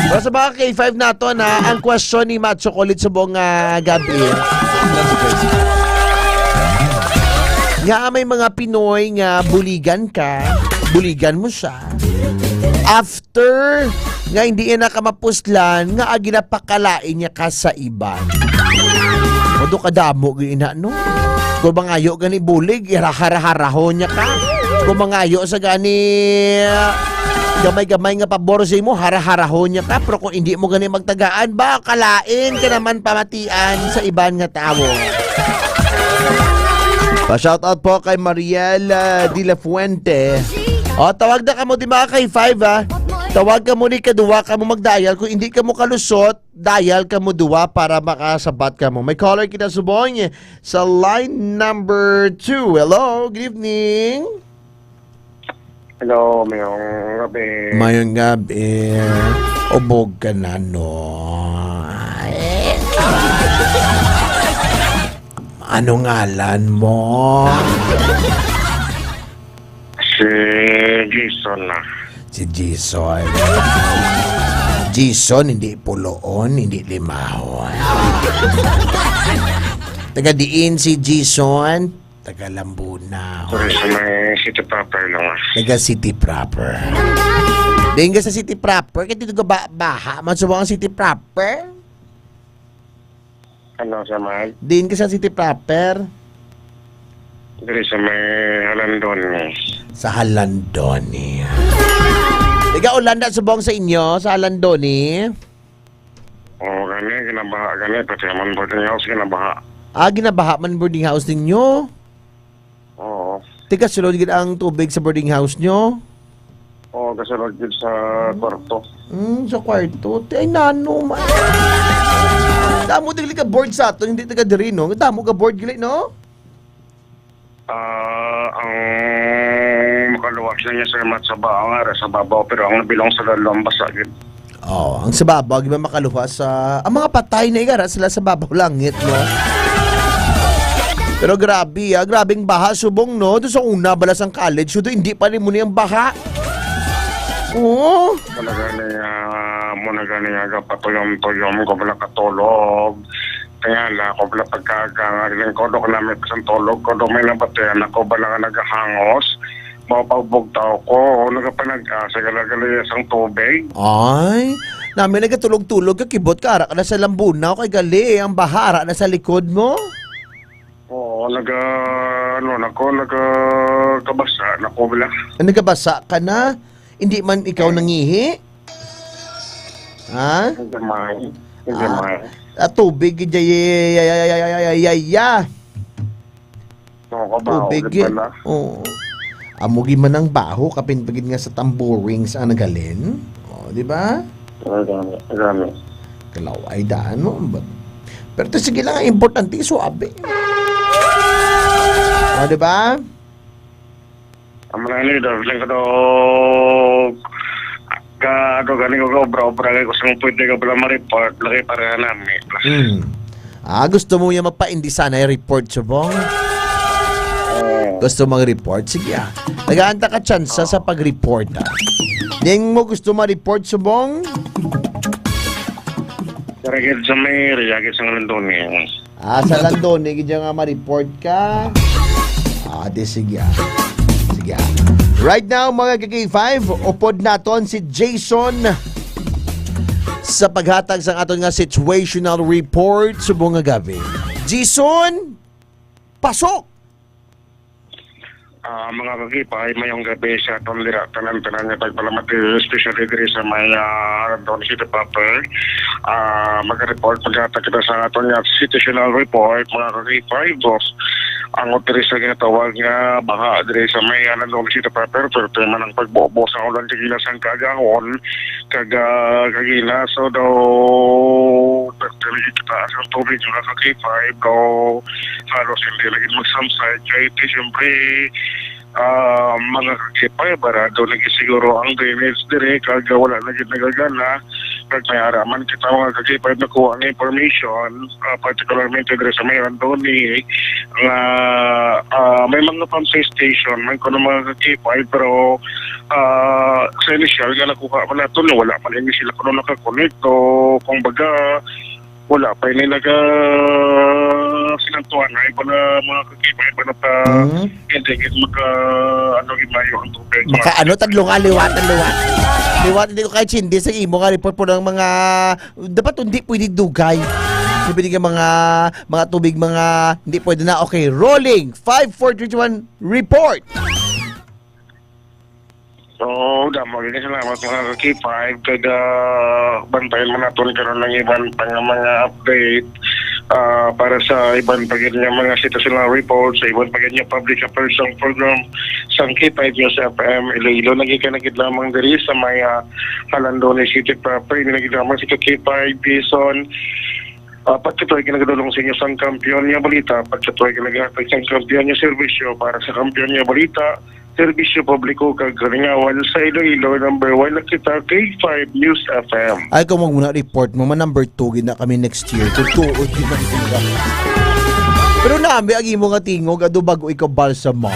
Pero sa mga K5 nato na ang question ni Macho Kulit subong gabi. Nga may mga Pinoy nga buligan buligan mo siya. After nga hindi na kamapuslan nga ginapakalain niya ka sa iba. O do kadamo gina no? Kung mangayo gani bulig, iraharahon niya ka. Kung mangayo sa gani gamay-gamay nga pabor sa imo, haraharahon niya ka. Pero kung hindi mo gani magtagaan, ba kalain ka naman pamatian sa iban nga tao. Pa-shoutout po kay Mariel de la Fuente. O, tawag na ka mo di mga kay 5 ha. Tawag ka mo ni kaduwa ka mo mag-dial. Kung hindi ka mo kalusot, dial ka mo duwa para makasabat ka mo. May caller kita subong sa line number 2. Hello, good evening. Hello, mayong gabi. Mayong gabi. Ubog ka na, no? Ano ngalan mo? Si Jason na. Si Jason. Jason, hindi puloon, hindi limahon. Taga diin si Jason, taga Lambuna. Sorry, sa may city proper lang ah. Taga city proper. Diin ka sa city proper, kaya dito ka baha, mansubang ang city proper? Ano sa may? Diin ka sa city proper? Sorry, sa may Halandoni. Sa Halandoni. Taga Olanda subong sa inyo, sa Halandoni? Oo, gani, ginabaha gani, pati naman boarding house, ginabaha. Ah, ginabaha man boarding house ninyo? Oo. Tika, sulod gid ang tubig sa boarding house nyo? Oo, kasunod yun sa kwarto. Sa kwarto? Ay, nano, man. Damo tigli ka board sa ato, hindi taga diri, no? Damo ka board gili, no? Ang makaluwas na niya sa mat sa baangar, sa babaw, pero ang nabilong sa dalawang basagid. Oh, ang sa babaw, di ba makaluwas sa... ang mga patay na igara sila sa babaw langit, no? Pero grabe, grabing baha, subong, no? Doon sa una, balas ang college, so doon hindi pa rin muna yung baha. Oo. Muna gani nga patuyom-tuyom ko pala katulog. Tingala ko pala pagkakangariling ko, doon namin pasang tulog ko, doon may nabatayan ako, bala nga nagahangos. Mapagbugtaw ko, nagapanag-asa, galagali isang tubig. Ay, namin nagkatulog-tulog, kakibot ka, ara ka na sa Lambuna, kay gali, ang bahara na sa likod mo. Oo, nagkabasa, nakubila. Nagkabasa ka na? Hindi man ikaw nangihi? Ha? Hindi may. Tubig, yaya. Tubig, oo. Amugi man ang baho, kapinpagin nga sa tamborings ang nagalin. O, di ba? Gami. Kalaw ay daan mo. Pero ito sige lang, importante, suabe. O, di ba? Amalani, dahilan ka daw galing ko obra-obra ko sa pwede ka pala ma-report, laki para namin. Gusto mo yung mapaindi sana yung report, subong? Gusto mag-report? Sige nag-aanta ka tsansa sa pag-report Ding mo gusto ma-report, subong? Karagid sa may riyagid sa Landoni. Sa Landoni, gidya nga ma-report ka. Di sige Right now, mga KK5, upod naton si Jason sa paghatag sa aton nga situational report subong nga gabi. Jason, pasok! Mga kagipay, mayong gabi sa atong tanan nga pagpalamati, especially diri sa may Randon City proper. Mag-report paghatag kita sa aton nga situational report, mga kagipay, boss. Ang diri sa ginatawag nga baha diri sa may Randon City proper, pero tema ng pagbobo sa ulan kagila sang kagahon, kagila, so daw kita sa tubig nga kagipay, daw halos hindi lagi mag-samside, kaya siyempre mga kakipay barado lagi siguro ang drainage dire kag wala na gid nagagana kag may araman kita mga kakipay nakuha ng information particularly dire sa may Randoni nga may mga pump station may kuno mga kakipay pero sa initial nga nakuha man nato wala man ini sila kuno nakakonect o kung baga wala pa ini sinantuan ay pala mga kakipay pa na pa hindi maka gimayo ang tubig Maka tadlong liwat. Liwat dito kahit hindi sa imo nga report po ng mga dapat hindi pwede dugay. Sabi nga mga tubig mga hindi pwede na. Okay, rolling 5, 4, 3, 2, 1 report. So, damo gini salamat mga kakipay kada bantayan mo naton karon ng iban pang mga update para sa iban pagin nga mga situational reports sa iban pagin nga public affairs ang program sang K5 News FM Iloilo nagigid lamang diri sa may Halandone City proper nagigid lamang sa K5 Bison pagkatuloy ginagdulong sa inyo sang kampiyon niya balita pagkatuloy ginagdulong sang kampiyon niya serbisyo para sa kampiyon niya balita serbisyo publiko kag Kalingawan sa Iloilo number 1 na kita K5 News FM. Ay kung muna report mo man number 2 gid na kami next year. Tutuod gid na kita. Pero nami ang imo nga tingog adu bago ikaw balsamar.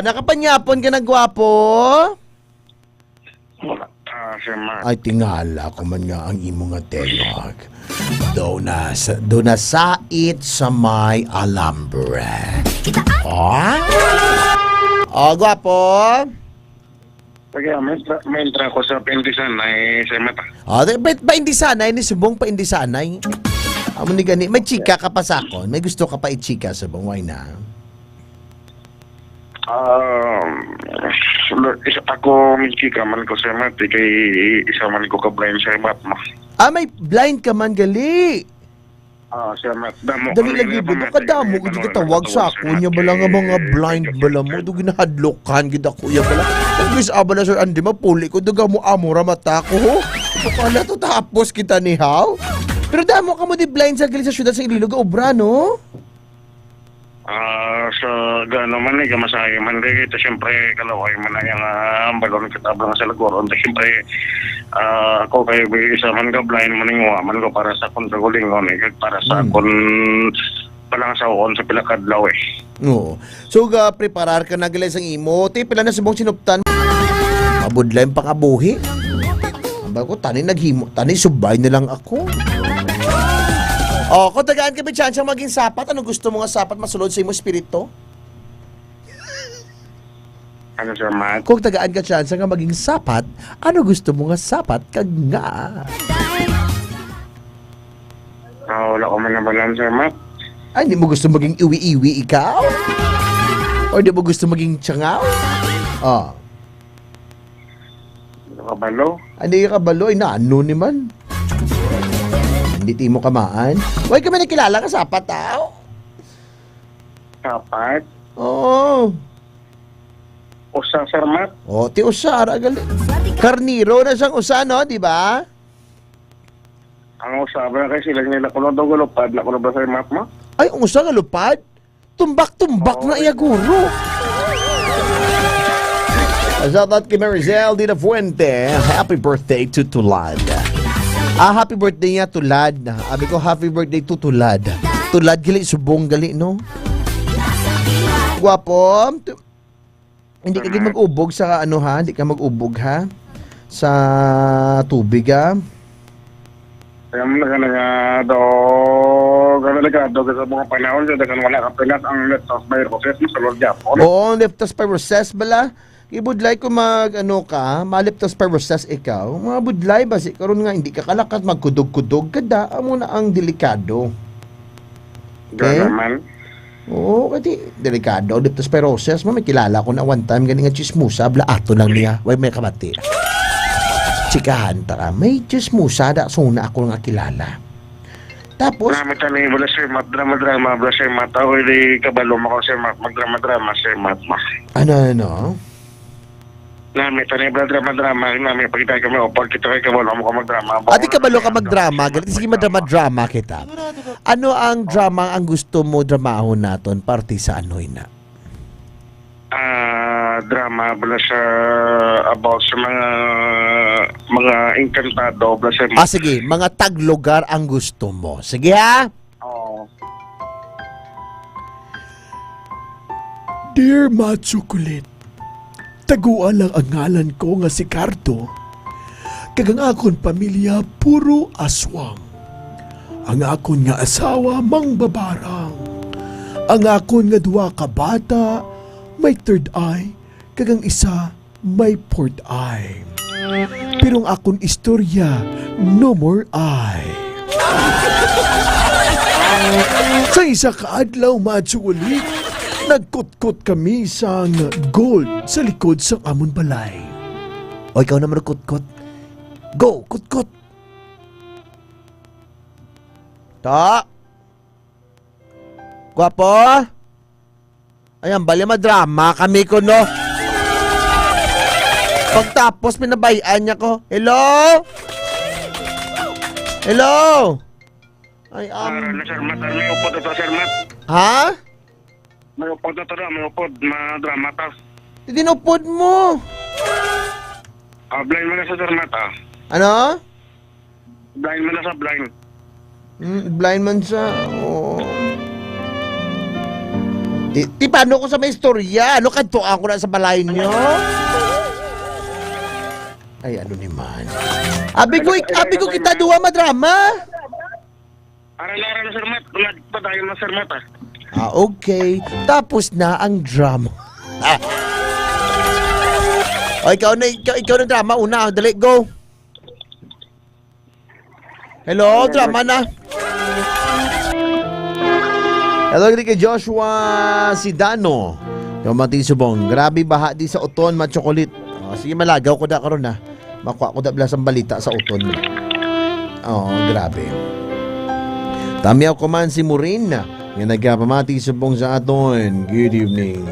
Nakapanyapon ka na gwapo? Ay tingala ko man nga ang imo nga tingog. Do na sait sa may Alhambra. Gwapo. Sige, may entra ko sa Pindisanay sa mata. Paindisanay ni subong paindisanay. Amo ni gani, may chika ka pa sa akon. May gusto ka pa i-chika subong why na? Isa ako may chika man ko sa mata kay isa man ko ka blind sa mata. May blind ka man gali. Sir Matt, damo. Dali lagi ba? Kadamo ko tawag sa ako niya bala nga mga blind bala mo. Do ginahadlokan gid ako ya bala. Guys abala sir andi mapuli ko duga mo amura mata ko ho. Pala to tapos kita ni how. Pero damo ka mo di blind sa gali sa syudad sa Iloilo obra no? So gano man ay gamasahe man kay ito syempre kalaway man ang balon kitabang sa Lagoron. Syempre ako kay isa man ka blind maningwa man ko para sa kon gulingon para sa kon palang sa sa pilakadlaw Oo. So preparar ka na gali sang imo. Ti pila na subong sinuptan. Abudlay pang abuhi. Aba ko tani naghimo, tani subay na lang ako. Kung tagaan ka ba chance maging sapat, ano gusto mo nga sapat masulod sa imo espiritu? Ano sir Matt? Kung tagaan ka chance nga maging sapat, ano gusto mo nga sapat kag nga? Wala ko man nabalan sir Matt. Ay, hindi mo gusto maging iwi-iwi ikaw? O hindi mo gusto maging tsangaw? Kabalo? Hindi ka kabalo, ay naano ni man. Hindi mo kamaan. Huwag ka man nakilala ka sapat tao. Sapat? Oo. Usa sir Matt? Ti usa gali. Karniro na siyang usa no, di ba? Ang usa ba kay sila nila kuno daw galupad na kuno ba sir Matt mo? Ay, ang usa galupad? Tumbak-tumbak na iya guro. Shoutout kay Marizel Dina Fuente. Happy birthday to Tulad. Happy birthday niya Tulad. Abi ko happy birthday to Tulad. Tulad gali subong gali no. Gwapo. Hindi ka mag-ubog sa ano ha? Hindi ka mag-ubog ha? Sa tubig ha? Kaya mo na do delikado sa mga panahon sa wala ka pilat ang left of by process sa Lord Japon. Oo, left of by process bala. Ibudlay ko maliptos parosas ikaw. Mga budlay ba si karon nga hindi ka kalakat magkudog-kudog kada amo na ang delikado. Okay? Naman. Oo, kasi delikado. Liptos parosas mo may kilala ko na one time ganing nga chismusa blaato lang niya. Way may kamati. Chikahan ta ka. May chismusa da suna ako nga kilala. Tapos Marami tani wala sir drama wala sir mata o di kabalo mo ko sir magdrama sir matma. ano? Nami tani drama nami pagkita kami o pagkita kay kabalo mo ko magdrama. Adi kabalo ka magdrama, ganito sige madrama kita. Ano ang drama ang gusto mo dramahon naton parte sa anoy na? Drama bala sa about sa mga encantado bala sa Sige, mga taglugar ang gusto mo. Sige ha? Dear Matsukulit, taguan lang ang ngalan ko nga si Cardo. Kagang akon pamilya puro aswang. Ang akon nga asawa mang babarang. Ang akon nga duwa ka bata may third eye, kagang isa may fourth eye. Pero ang akon istorya, no more eye. Sa isa kaadlaw, Matsukulit, nagkutkot kami sa gold sa likod sa amon balay. O ikaw naman kutkot. Go, kutkot. Ta. Gwapo. Ayan, bali madrama kami ko, no? Pagtapos, minabayaan niya ko. Hello? Hello? Ay, Sir Mat, may upod ito sir Mat. Ha? May upod na to may upod madrama ta. Tinupod mo. Blind mo na sa sir Mat Ano? Blind mo na sa blind. Blind man siya. Oh. Di paano ko sa may istorya? Ano kanto ako na sa balay nyo? Ay, ano naman? Abi ko kita duwa madrama. Aral-aral na sir Mat. Nagpadayon na sir Mat Okay. Tapos na ang drama. O, ikaw na drama. Una, dali, go. Hello, drama na. Hello, kay Joshua Sidano. Kamati subong. Grabe baha di sa uton, Matsukulit. Sige, malagaw ko da karon na. Makuha ko da blasang balita sa uton. Grabe. Tamiyaw ko man si Maureen na yung nagpamati subong sa aton. Good evening.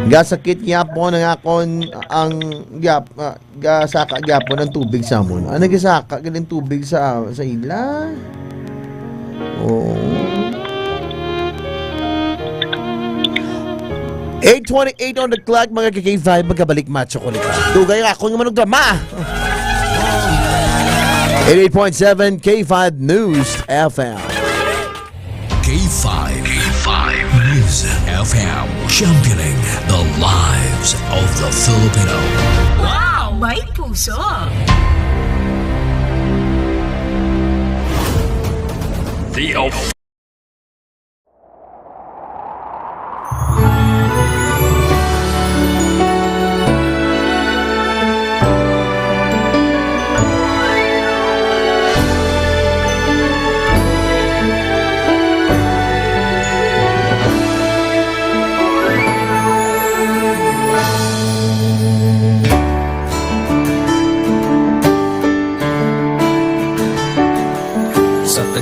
Gasakit gyapon ng akon ang gasaka gyapon ng tubig sa amon. Ano gasaka galing tubig sa ila? Oh. 8:28 on the clock, mga K5, magkabalik Matsukulit. Dugay ako ng manog drama. 88.7 K5 News FM. K5 News FM, championing the lives of the Filipino. Wow! May puso! The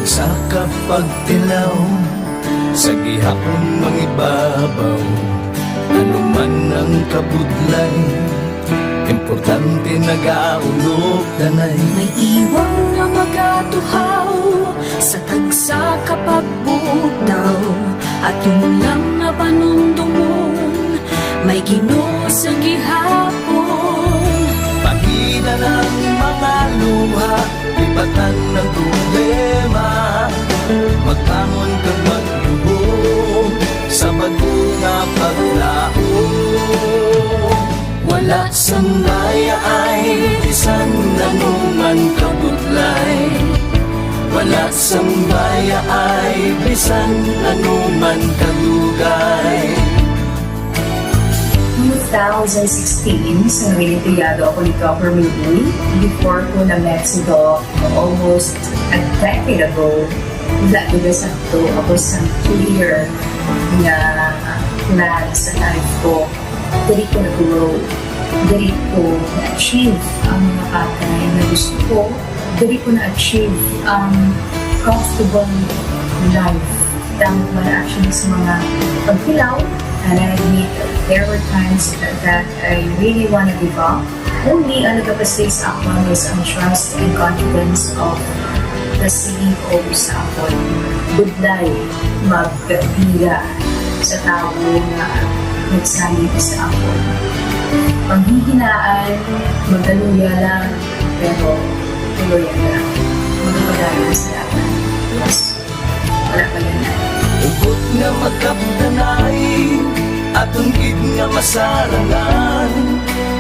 sa kapagtilaw sa gihapon mangibabaw ano man ang kabudlay importante nagaulog danay may iwang nga magatuhaw sa tagsa kapagbudaw at yung lang na panundumon may Ginoo sa gihapon pahina ng mga luha lipatan ng problema magbangon kang maglubog sa bago nga paglaong wala sa maya ay isang nanuman kabudlay wala sa maya ay bisan anuman kadugay. 2016, sa nag-iintiyado ako ni Dr. Mili. Before ko na-met si Doc, almost a decade ago, nag-ibasakto ako sa clear na plan sa life ko. Dali ko nag-grow. Dali ko na-achieve ang mga patay na gusto ko. Dali ko na-achieve ang comfortable life. Dahil wala actually sa mga pagkilaw. And I admit there were times that I really want to give up. Only ang nagkapasay sa akin is ang trust and confidence of the CEO sa akin. Budlay, magkabira sa tao na nagsalit sa akin. Panghihinaan, magdaluya lang, pero tuloy lang. Magpapadayon sa laban. Yes, wala pa yan. Ugot nga magkapdanay, atong gid nga masarangan,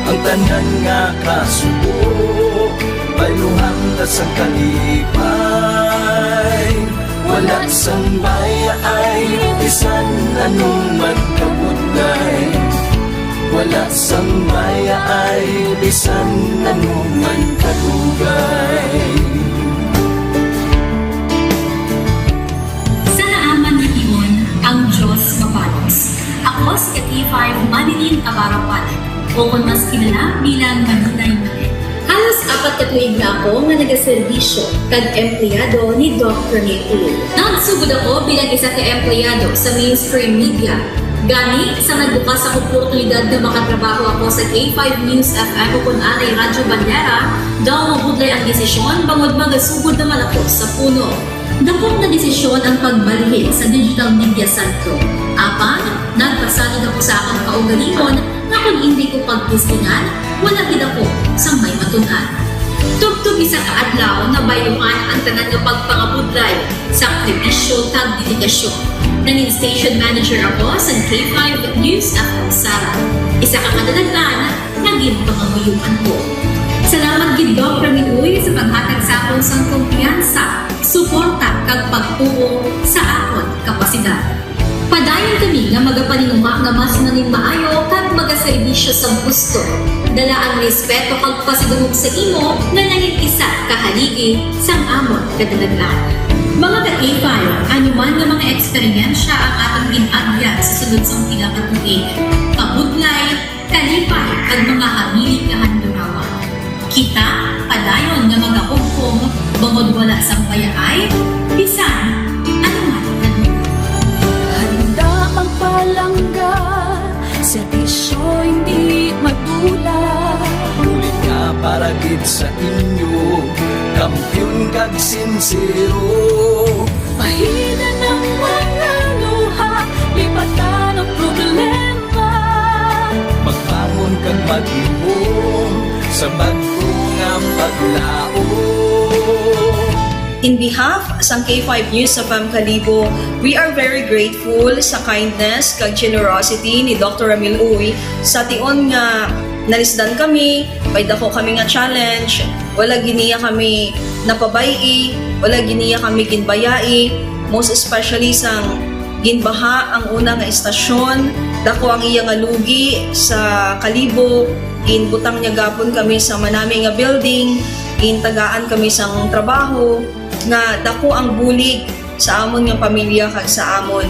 ang tanan nga kasubo, bayluhan na sa kalipay. Wala sang maya ay bisan anuman kabudlay. Wala sang maya ay bisan anuman kadugay. Ang Diyos mapalos. Ako si Kati5 Manilin Abarapalan o kung mas kilala bilang Manunay Manin. Halos 4 ka tuig na ako nga nagaserbisyo kag empleyado ni Dr. Nick. Nagsugod ako bilang isa ka empleyado sa mainstream media. Gani sa nagbukas ang oportunidad na makatrabaho ako sa K5 News FM o kung anay Radyo Bandera, daw mabudlay ang desisyon bangod magasugod naman ako sa puno. Dakong na desisyon ang pagbalhin sa digital media sentro. Apan, nagpasalid ako sa akong kaugalingon na kung hindi ko pagpustingan, wala gid ako sa may matunan. Tugtog isa ka adlaw na bayuhan ang tanan nga pagpangabudlay sa aktivisyo tag dedikasyon. Nanging station manager ako sa K5 News FM Sara. Isa ka kadagdagan, naging panganguyuan ko. Salamat gid Dr. Niuy sa paghatag sa akong sang kumpiyansa, suporta kag pagtuo sa akon kapasidad. Padayon kami nga magapaninguma nga mas nanging maayo kag magaserbisyo sa gusto. Dala ang respeto kag pasidungog sa imo nga nanging isa kahaligi sang amon kadagdagan. Mga ka-K5, anuman nga mga eksperyensya ang atong ginagyan sa sunod sang pila ka tuig. Kabudlay, kalipay kag mga hamilig nga handurawan. Kita, padayon nga mag-augkong, bangod wala sang payaay, bisan, anuman. Handa ang palangga, serbisyo hindi magdula. Ulit nga para gid sa inyo, kampiyon kag sincero. Mahina ng mga luha, lipatan ang problema. Magbangon kag mag-iwong sa bago nga paglao. In behalf sa K5 News sa Kalibo, we are very grateful sa kindness kag generosity ni Dr. Ramil Uy sa tion nga nalisdan kami, may dako kami nga challenge, wala giniya kami napabayi, wala giniya kami ginbayai, most especially sang ginbaha ang una nga istasyon, dako ang iya nga lugi sa Kalibo, ginbutang niya gapon kami sa manami nga building, gintagaan kami sang trabaho, nga dako ang bulig sa amon nga pamilya kag sa amon.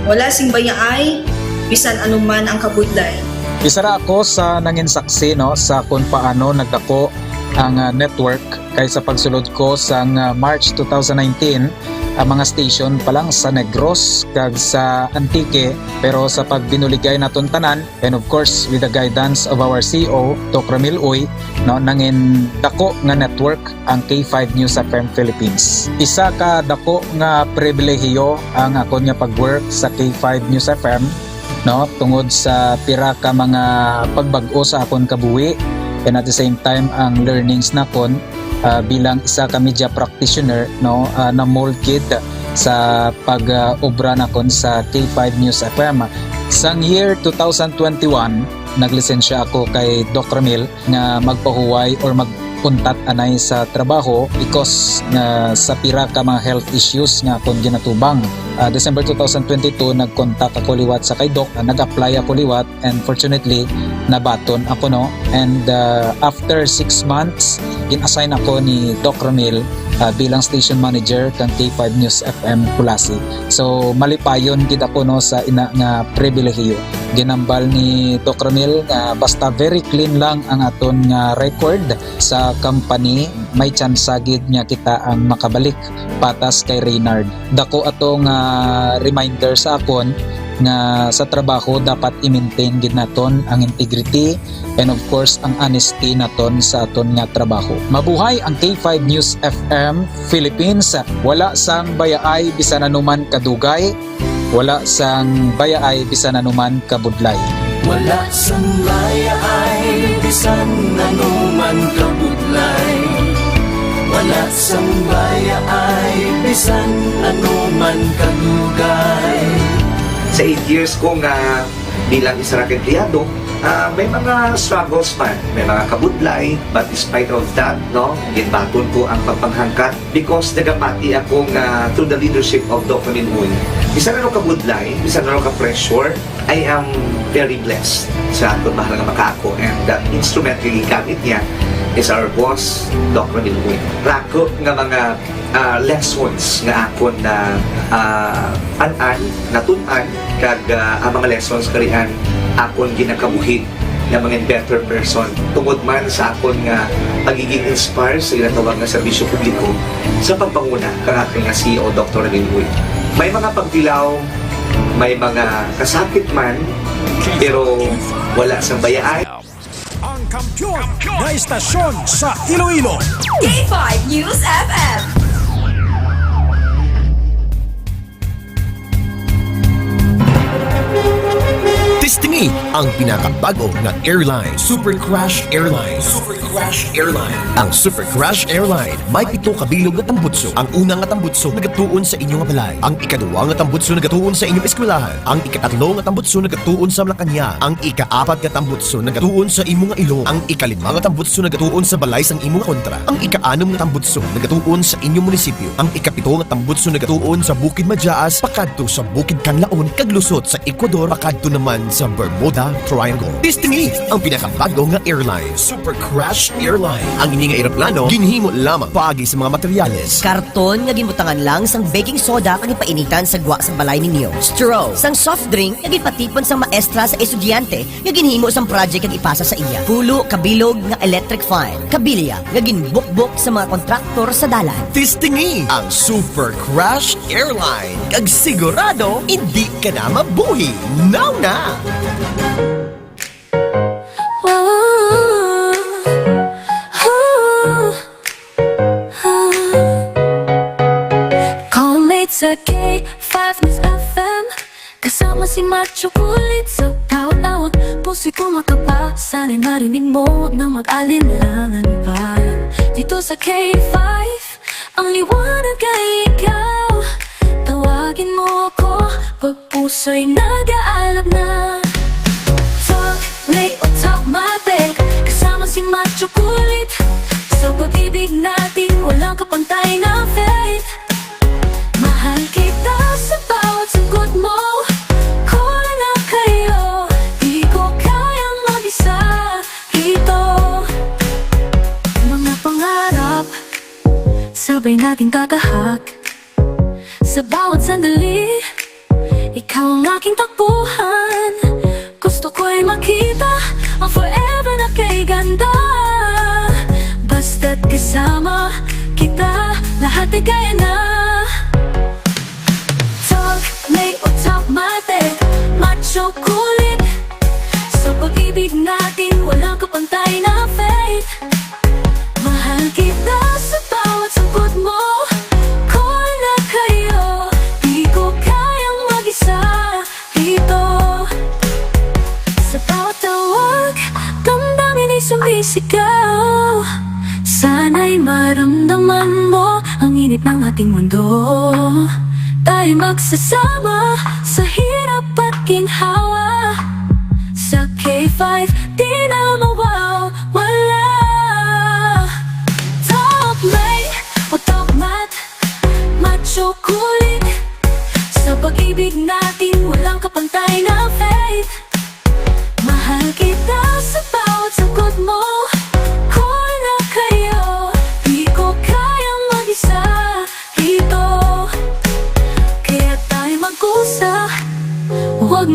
Wala sing bayaay, bisan anuman ang kabudlay. Isa ra ako sa nangin saksi no sa kung paano nagdako ang network kay sa pagsulod ko sa March 2019 ang mga station pa lang sa Negros kag sa Antique, pero sa pagbinuligay naton tanan and of course with the guidance of our CEO Dr. Ramil Uy no nangin dako nga network ang K5 News FM Philippines. Isa ka dako nga pribilehiyo ang ako nga pag-work sa K5 News FM no tungod sa pira ka mga pagbag-o sa akon kabuhi and at the same time ang learnings nakon bilang isa ka media practitioner no na mold kid sa pag-obra nakon sa K5 News FM. Sang year 2021 naglisensya ako kay Doc Ramil nga magpahuway or untat anay sa trabaho because sa pira ka mga health issues nga akong ginatubang. December 2022 nag-contact ako liwat sa kay Doc, nag-apply ako liwat and fortunately nabaton ako no. And after 6 months in-assign ako ni Doc Ramil bilang station manager kang K5 News FM Kulasi. So malipayon gid ako no sa ina nga pribilehiyo. Ginambal ni Doc Ramil basta very clean lang ang aton nga record sa company, may chance gid nga kita ang makabalik patas kay Reynard. Dako atong reminder sa akon nga sa trabaho dapat i-maintain gid naton ang integrity and of course ang honesty naton sa aton nga trabaho. Mabuhay ang K5 News FM Philippines. Wala sang bayaay bisan anuman kadugay, wala sang bayaay bisan anuman kabudlay. Wala sang bayaay bisan anuman kabudlay. Wala sang bayaay bisan anuman kadugay. Sa 8 years ko nga bilang isa ra empleyado, may mga struggles man, may mga kabudlay, but despite of that, no, ginbaton ko ang pagpanghangkat because nagapati ako nga through the leadership of Dr. Minmoy. Bisa na kabudlay, bisa na ka-pressure, I am very blessed sa atong mahal nga makako, and the instrument nga gigamit niya is our boss, Dr. Minmoy. Rako nga mga lessons nga akon na an-an, natunan, kag ang mga lessons karian akon ginakabuhi na mga better person tungod man sa akon nga pagiging inspired sa ginatawag nga serbisyo publiko sa pagpanguna kang aking nga CEO Dr. Minmoy. May mga pagdilaw, may mga kasakit man, pero wala sang bayaay. Ang kampiyon na istasyon sa Iloilo. K5 News FM. Testingi ang pinakabago na airline, Super Crash Airline. Super Crash Airline. Ang Super Crash Airline may 7 kabilog nga tambutso. Ang una nga tambutso nagatuon sa inyong balay. Ang ikaduwa nga tambutso nagatuon sa inyong eskwelahan. Ang ikatatlo nga tambutso nagatuon sa Malacanang. Ang ikaapat nga tambutso nagatuon sa imong ilong. Ang ikalima nga tambutso nagatuon sa balay sang imong kontra. Ang ikaanom nga tambutso nagatuon sa inyong munisipyo. Ang ikapito nga tambutso nagatuon sa Bukid Majaas pakadto sa Bukid Kanlaon kaglusot sa Ecuador pakadto naman sa Bermuda Triangle. Testingi ang pinakabago nga airline, Super Crash Airline. Ang ini nga eroplano ginhimo lamang paagi sa mga materyales. Karton nga gibutangan lang sang baking soda kag ipainitan sa gwa sang balay ninyo. Straw sang soft drink nga gipatipon sang maestra sa estudyante nga ginhimo sang project kag ipasa sa iya. Pulo kabilog nga electric fan. Kabilya nga ginbukbok sa mga kontraktor sa dalan. Testingi ang Super Crash Airline. Kag sigurado hindi ka na mabuhi. Now na! Call me sa K5 News FM. Kasama si Macho Kulit sa tawag-tawag. Puso'y kumakapa, sana'y marinig mo, huwag na mag-alinlangan pa. Dito sa K5, ang liwanag ay ikaw. Tawagin mo ako pag puso'y nag-aalab na. Talk, late o talk matik, kasama si Macho Kulit. Sa pag-ibig natin, walang kapantay na faith. Mahal kita sa bawat sagot mo. Kulang na kayo, di ko kayang mag-isa dito. Mga pangarap, sabay natin tatahak. Sa bawat sandali, ikaw ang aking takbuhan. Gusto ko'y makita ang forever na kay ganda. Basta't kasama kita, lahat ay kaya na. Talk, late o talk matik, Macho Kulit. Sa pag-ibig natin, walang kapantay na faith. Mahal kita sa bawat sagot mo. Kulang na kayo, di ko kayang mag-isa dito. Sa bawat tawag, damdamin ay sumisigaw. Sana'y maramdaman mo ang init ng ating mundo. Tayo magsasama sa hirap at ginhawa. Sa K5, di na mawawala.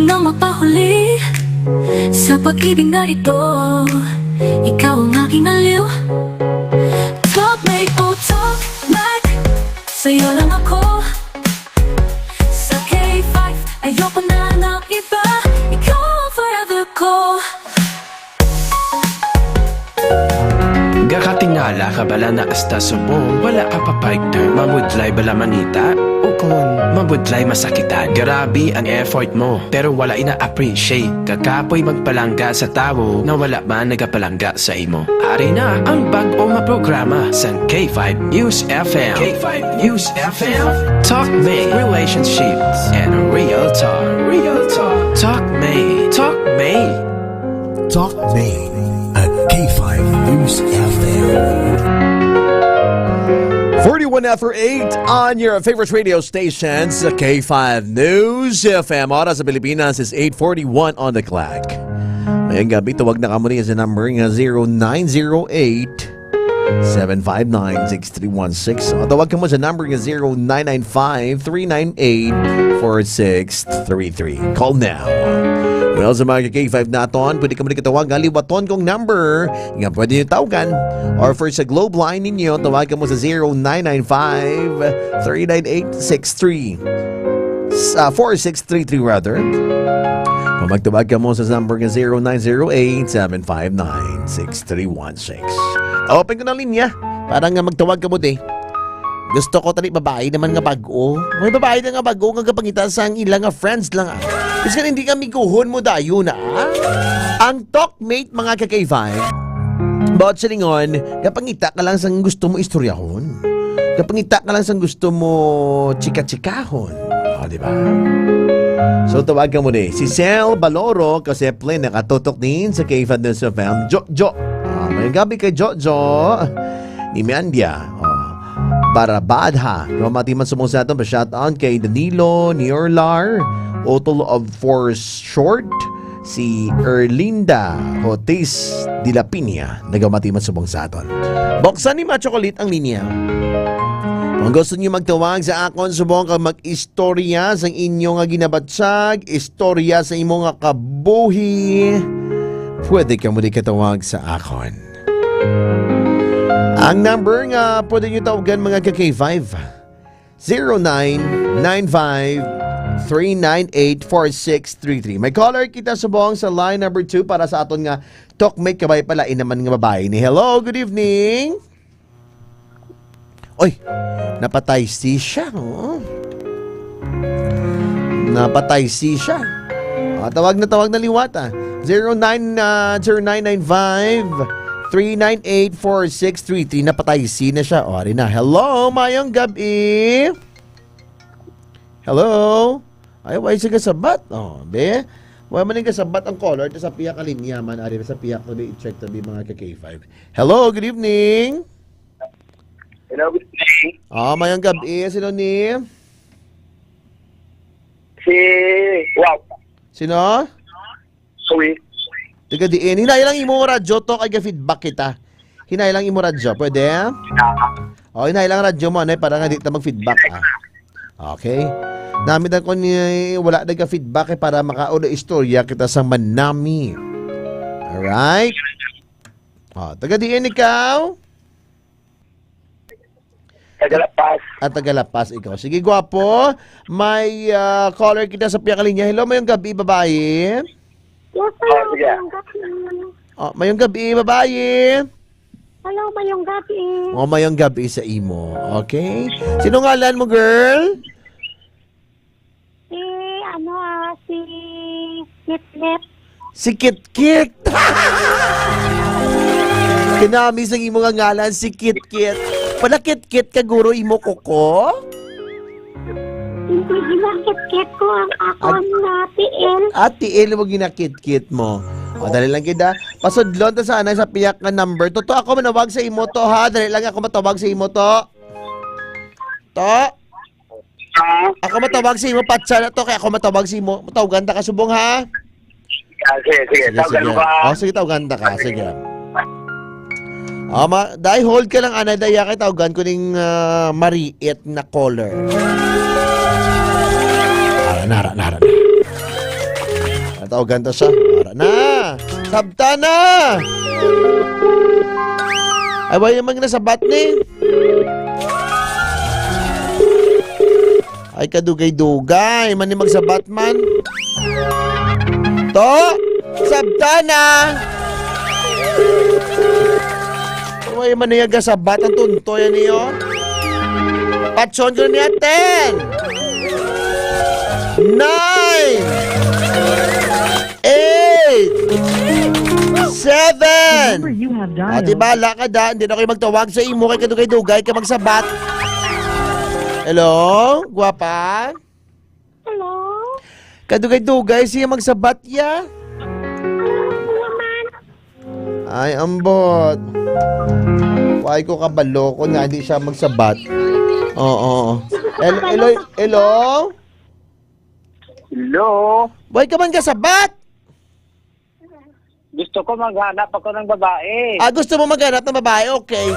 na mapahuli sa pag-ibig na ito. Ikaw ang aking aliw. Talkmate, oh talkmate, sa'yo lang ako. Sa K5, ayoko na ng iba. Ikaw ang forever ko. Gakatingala ka bala na asta subong, wala ka pa partner, mamudlay bala manita, o kung mabudlay masakitan. Grabe ang effort mo, pero wala ina-appreciate. Kakapoy magpalangga sa tao na wala ba nagapalangga sa imo. Ari na ang bag-o maprograma sa K5 News FM. K5 News FM. Talk May Relationships and Real Talk. Real Talk. Talk May. Talk May. Talk May at K5 News FM. 41 after 8 on your favorite radio stations, K5 News FM. Oras sa Pilipinas is 8:41 on the clock. Ngayong gabi, tawag na ka muli sa number nga 0908-759-6316. O tawag ka mo sa number nga 0995-398-4633. Call now. Well, sa mga K5 naton, pwede ka mo katawag aliwaton kong number nga pwede nyo tawagan. Or for sa Globe line ninyo, tawag ka mo sa 0995-398-4633 rather. Kung magtawag ka mo sa number nga 0908-759-6316. Open ko na linya. Parang nga magtawag ka mo di. Gusto ko tali babae naman nga bago. May babae na nga bago nga kapangita sa ilang nga friends lang. Kasi hindi kami kuhon mo dayo na. Ang talkmate mga ka-K5. Bawat silingon, kapangita ka lang sa gusto mo istoryahon. Kapangita ka lang sa gusto mo chika-chikahon. O, diba? So, tawag ka mo di. Si Sel Baloro, kasi plain nakatutok din sa K5 News FM. Jo. May gabi kay Jo. Ni Miandia. Para Badha. Mamatiman sumong sa atin. Pa-shout out kay Danilo Niorlar. Total of 4 short. Si Erlinda Hotis de la Piña. Nagamatiman sumong sa atin. Buksan ni Machokolit ang linya. Kung gusto niyo magtawag sa akon, subong ka mag-istorya sa inyong ginabatsag, istorya sa imong kabuhi, pwede ka muli katawag sa akon. Ang number nga pwede nyo tawagan mga ka-K5, 0995-398-4633. May caller kita subong sa line number 2 para sa aton nga talkmate kabay pala inaman nga babae ni. Hello, good evening. Oy, napatay si siya. Oh. Napatay si siya. Tawag na liwata. 0995-398-4633. Napatay si na siya. O, rin na. Hello, mayong gabi. Hello. Ay, why siya kasabat? O, be. Why man yung kasabat ang caller sa piyak kalinyaman. Ari sa piyak ko i-check tabi mga ka-K5. Hello, good evening. Hello, good evening. Mayang gabi. Sino ni? Si Wow. Sino? Sweet. Tiga diin. Hinay lang imo radyo to kay feedback kita. Hinay lang imo radyo. Pwede? Hinay lang radyo mo. Para nga di ta mag-feedback. Okay. Namit ako ni wala nagka-feedback para makaula istorya kita sa manami. Alright? Taga diin ikaw? Tagalapas. Tagalapas ikaw. Sige, gwapo. May caller kita sa piyakalinya. Hello, mayong gabi, babae. Yes, hello, sige. mayong gabi. Mayong gabi, babae. Hello, mayong gabi. Mayong gabi sa imo. Okay? Sino ngalan mo, girl? Si Kit-Kit. Si Kit-Kit. Kinami sa imo nga ngalan, si Kit-Kit. Pala Kit-Kit ka, guro, imo koko? Hindi ginakit-kit ko ang akon na tiil. Tiil mo ginakit-kit mo. Dali lang kita. Pasudlon ta sana sa piyak nga number. To ako manawag sa imo to, ha? Dali lang ako matawag sa imo to. Ako matawag sa imo, patsa na to. Kaya ako matawag sa imo. Matawagan ta ka, subong, ha? Sige. Tawagan mo ba? Sige, tawagan ta ka. Sige. Dahil hold ka lang, anay, daya kay tawagan ko ning mariit na caller. Nara. Tawagan ta siya. Para na. Sabta na. Ay, wala naman nasabat ni. Ay, kadugay-dugay. Mani magsabat man. To, sabta na. Ay, mani sabat ang tunto yan niyo. Patson ko niya 10 9 8 7 O, diba, lakad ha. Hindi na kayo magtawag sa imo kay kadugay-dugay ka magsabat. Hello? Guwapa? Hello? Kadugay-dugay siya magsabat ya. Ay, ambot. Why ko kabalo ko na hindi siya magsabat. Oo. Hello? Hello? Hello? Why ka man kasabat? Gusto ko maghanap ako ng babae. Gusto mo maghanap ng babae? Okay.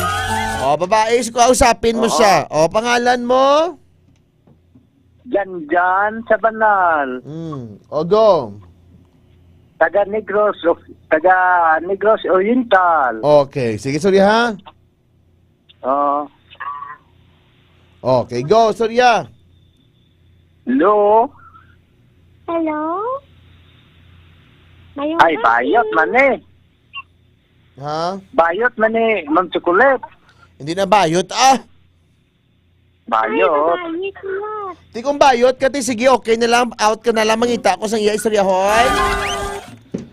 O, babae, kausapin mo siya. O, pangalan mo? Janjan sa Banal. O, go. Taga Negros Oriental. Okay. Sige, sorry ha. Okay, go, Surya. Hello? Hello? Ay, bayot man eh. Ha? Bayot man eh, Ma'am Chocolate. Hindi na bayot, Bayot. Di kong bayot ka, sige, okay na lang, out ka na lang, mangita ko sa iya istoryahon.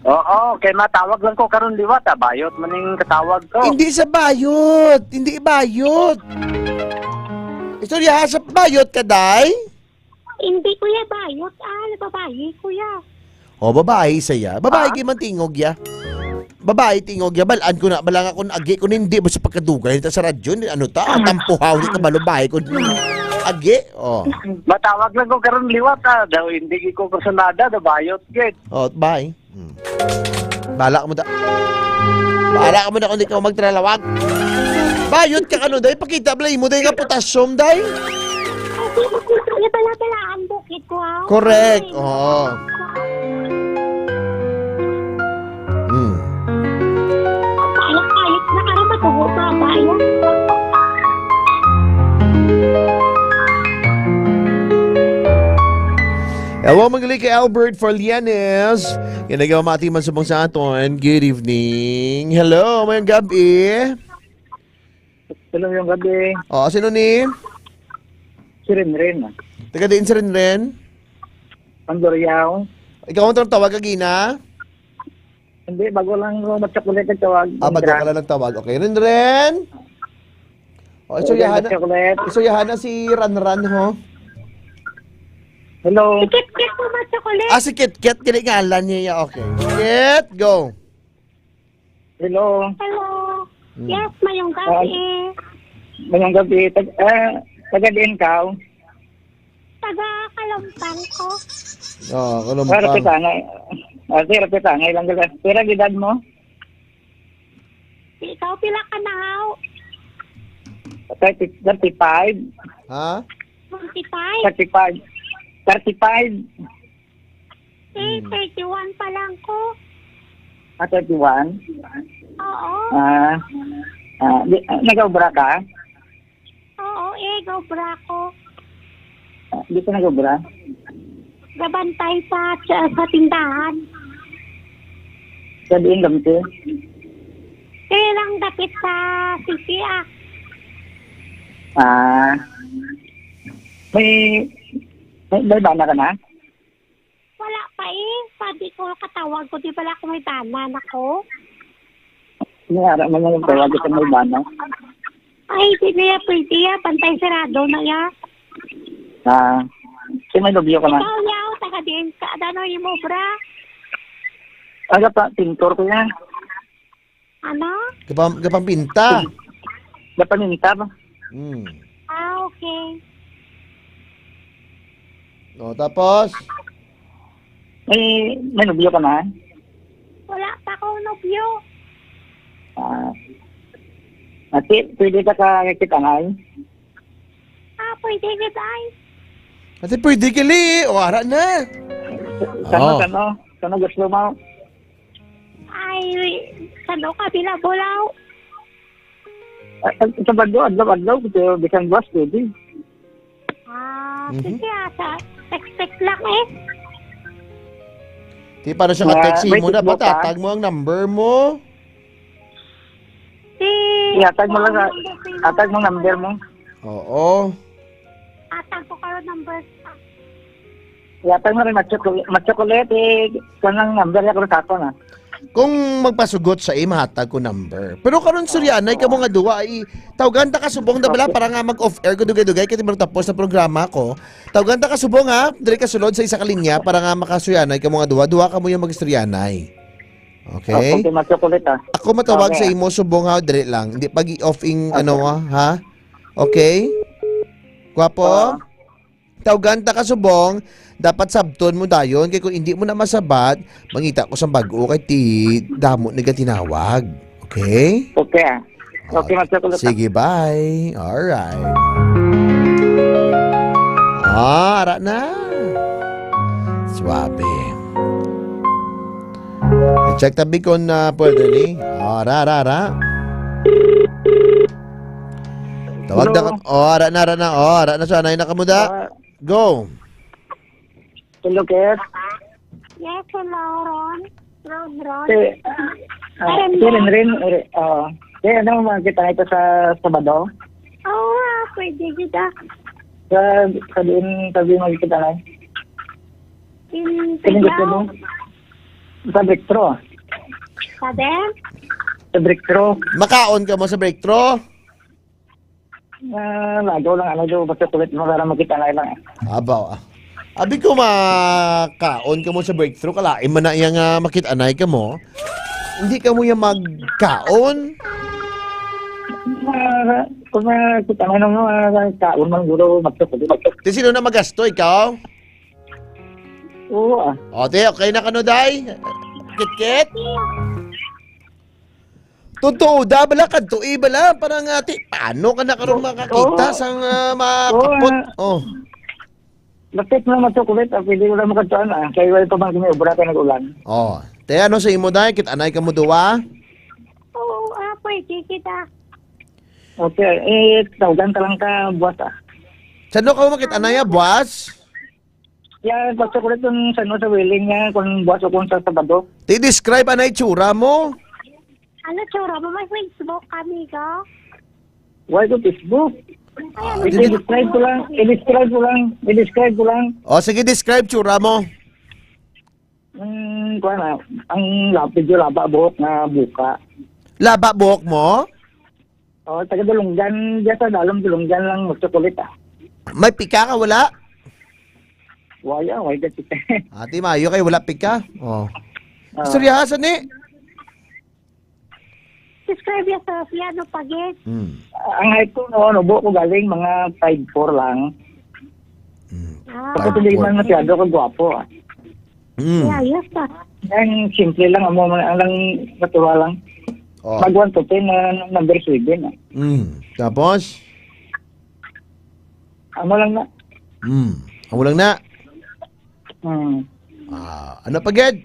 Oo, kay matawag lang ko karon liwat, bayot man yung katawag ko. Hindi sa bayot, hindi bayot. Istoryahan sa bayot ka, day? Hindi kuya bayot. Babae kuya. O, babae saya. Babae kay man tingog ya. Babae tingog ya. Balaan ko na, balang ako agi ko hindi mo sa pagkadugay nito sa radyo. Ano ta? Tampuhaw ni kabalubay ko. Agi? O. Matawag lang ko karon liwat, daw hindi ko kursunada, bayot gid. O, bye. Bala ka mo da. Bala ka mo na kung di ka magtralawag. Bayot ka ano, day? Pakita blay mo, day nga potassium, day? Bala ang bukid ko. Correct. Oo. Ayok na karon matugo sa bayan. Ewan magaling kay Albert Forlianes. Ginagawa mati man subong sa aton. Good evening. Hello, mayang gabi. Hello yung gabi. O, sino ni? Si Renren. Taga din si Renren? Pandoriao. Ikaw ang tawag kagina? Hindi, bago lang ko matsakulit ang tawag. Bago ka lang nagtawag. Okay, Renren? O, isuryahan na si Ranran, ho? Hello. Si Kit po ba chocolate? Si Kit. Kilingalan niya. Okay. Kit, go. Hello. Hello. Yes, mayong gabi. Mayong gabi. Taga din ka. Taga Kalumpang ko. Kalumpang. Rapitangay lang gala. Pira gidad mo? Ikaw pila ka na haw? 35. Ha? 25. 35. 31 pa lang ko. 31? Oo. Nag-obra ka? Oo, gobra ko. Di ka nag-obra? Gabantay sa tindahan. Sabihin gamit eh? Kaya lang dapit sa city May bana ka na? Wala pa Sabi ko, katawag ko, di pala ako may tanan ako. Niyara mo yung tawag sa may bana? Ay, di na pwede Bantay sarado na ya. Si may lobyo ka na? Ikaw yaw, taga din ka. Ano yung mo, bra? Aga pa, pintor ko yan. Ano? Gapang pinta. Gapaninta ba? Okay. O, tapos? May nobyo ka na? Wala pa akong nobyo. Pwede ka kakitangay? Pwede kita ay. Ate, pwede kili. O, ara na. Kano? Saan gusto mo? Ay, sano ka Bulaw? Sa Bado, adlaw, bisan boss, pwede. Sige asa. Text lang eh. Di paano siya ka-texting may mo na? Facebook, Patatag mo ang number mo. Atag mo lang, atag mo number mo. Oo. Atag ko karon number. Atag mo rin matchocolate, kanang number ya karon sa ako na. Kung magpasugot sa mahatag ko number. Pero karon suryanay ka mo nga duwa ay tawgan ta ka subong da bala para nga mag-off-air ko dugay-dugay kay timang tapos na programa ko. Tawgan ta ka subong ha, diri ka sulod sa isa ka linya para nga makasuyanay ka mo nga duwa ka mo yung mag-istoryanay. Okay? Okay, matchocolate ah. Ako matawag Okay. sa imo subong ha, diri lang. Hindi pag i-offing ano ha? Okay? Gwapo? Tawgan ta ka subong, dapat sabton mo dayon kay kung hindi mo na masabat, mangita ko sa bag-o kay ti damo ni tinawag. Okay? Okay ah. Okay, matchocolate. Sige, bye. Alright. Ara na. Swabe. Check tabi ko na pwede ni. Ara. Tawag na ka. Ara na. Sana na kamuda. Go. Hello, Kes. Yes, hello, Ron. Ron. Rin. Ano makita ito sa Sabado? Oo, pwede kita. Sa din, sabi magkita na. Sino gusto mo? Sa breakthrough. Sa din? Sa breakthrough. Makaon ka mo sa breakthrough? Lagaw lang, basta tulit mo para magkita na lang. Abaw ah. Abi ko makaon ka mo sa breakthrough, kalain man na iyang makitanay ka mo. Hindi ka mo yung magkaon? Kung makita na nung kaon man guro magtutulit. Di sino na magasto, ikaw? Oo ah. O, te, okay na ka no, day? Kit-kit? Totoo, bala kadto bala parang ati paano ka na karon makakita sang makapot. Oh. Bakit na matchocolate, pwede ko lang makatuan kaya wala pa bang kiniubra ka nag-ulan. Oh. Te, ano sa imo day? Kit-anay ka mo duwa? Oo, pwede kita. Okay, tawagan ka lang ka buwas ah. Saan ka makit-anay buwas? Yeah, matchocolate yung sa willing niya kung buwas o kung sa Sabado. Describe anay tsura mo? Ano, tsura mo? May Facebook kami ka? Why do Facebook? I-describe ko lang. O, sige, describe tsura mo. Kuha na, ang lapid yung laba buhok na buka. Laba buhok mo? O, taga Dulunggan, diya sa dalong Dulunggan lang magchocolate ah. May pika ka, wala? Why ka kita. Ati Mayo kay wala pika. Oh. Seryoso ni. Describe yourself yan, no, pagit. Ang height ko buhok ko galing mga 5'4 lang. Tapos hindi man masyado ko gwapo ah. Ayos ka. Ang simple lang, ang lang natuwa lang. Oh. Mag-1 to 10 na number 7 ah. Tapos? Amo lang na. Amo lang na. Ano pa, Ged?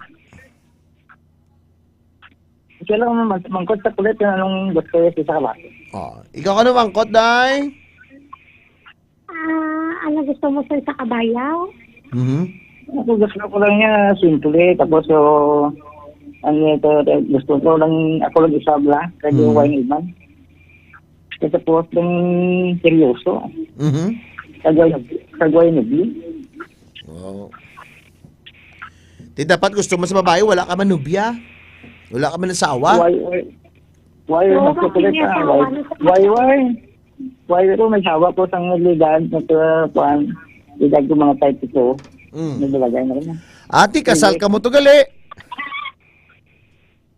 Kaya lang mangkot sa kulit yung anong gusto yung sa kalaki. Oh. Ikaw ka na mangkot, day? Ano gusto mo sa kabayaw? Ako gusto ko lang niya simple. Tapos gusto ko lang ako lang isabla. Kaya yung wine iman. Tapos yung seryoso. Kagway na blue. Oh. Di dapat gusto mo sa babae, wala ka man nubya. Wala ka man asawa. Why ko may sawa ko sa ligad na kuan. Ligad ko mga type ito. Nilagay na rin. Ati, kasal ka mo to gali.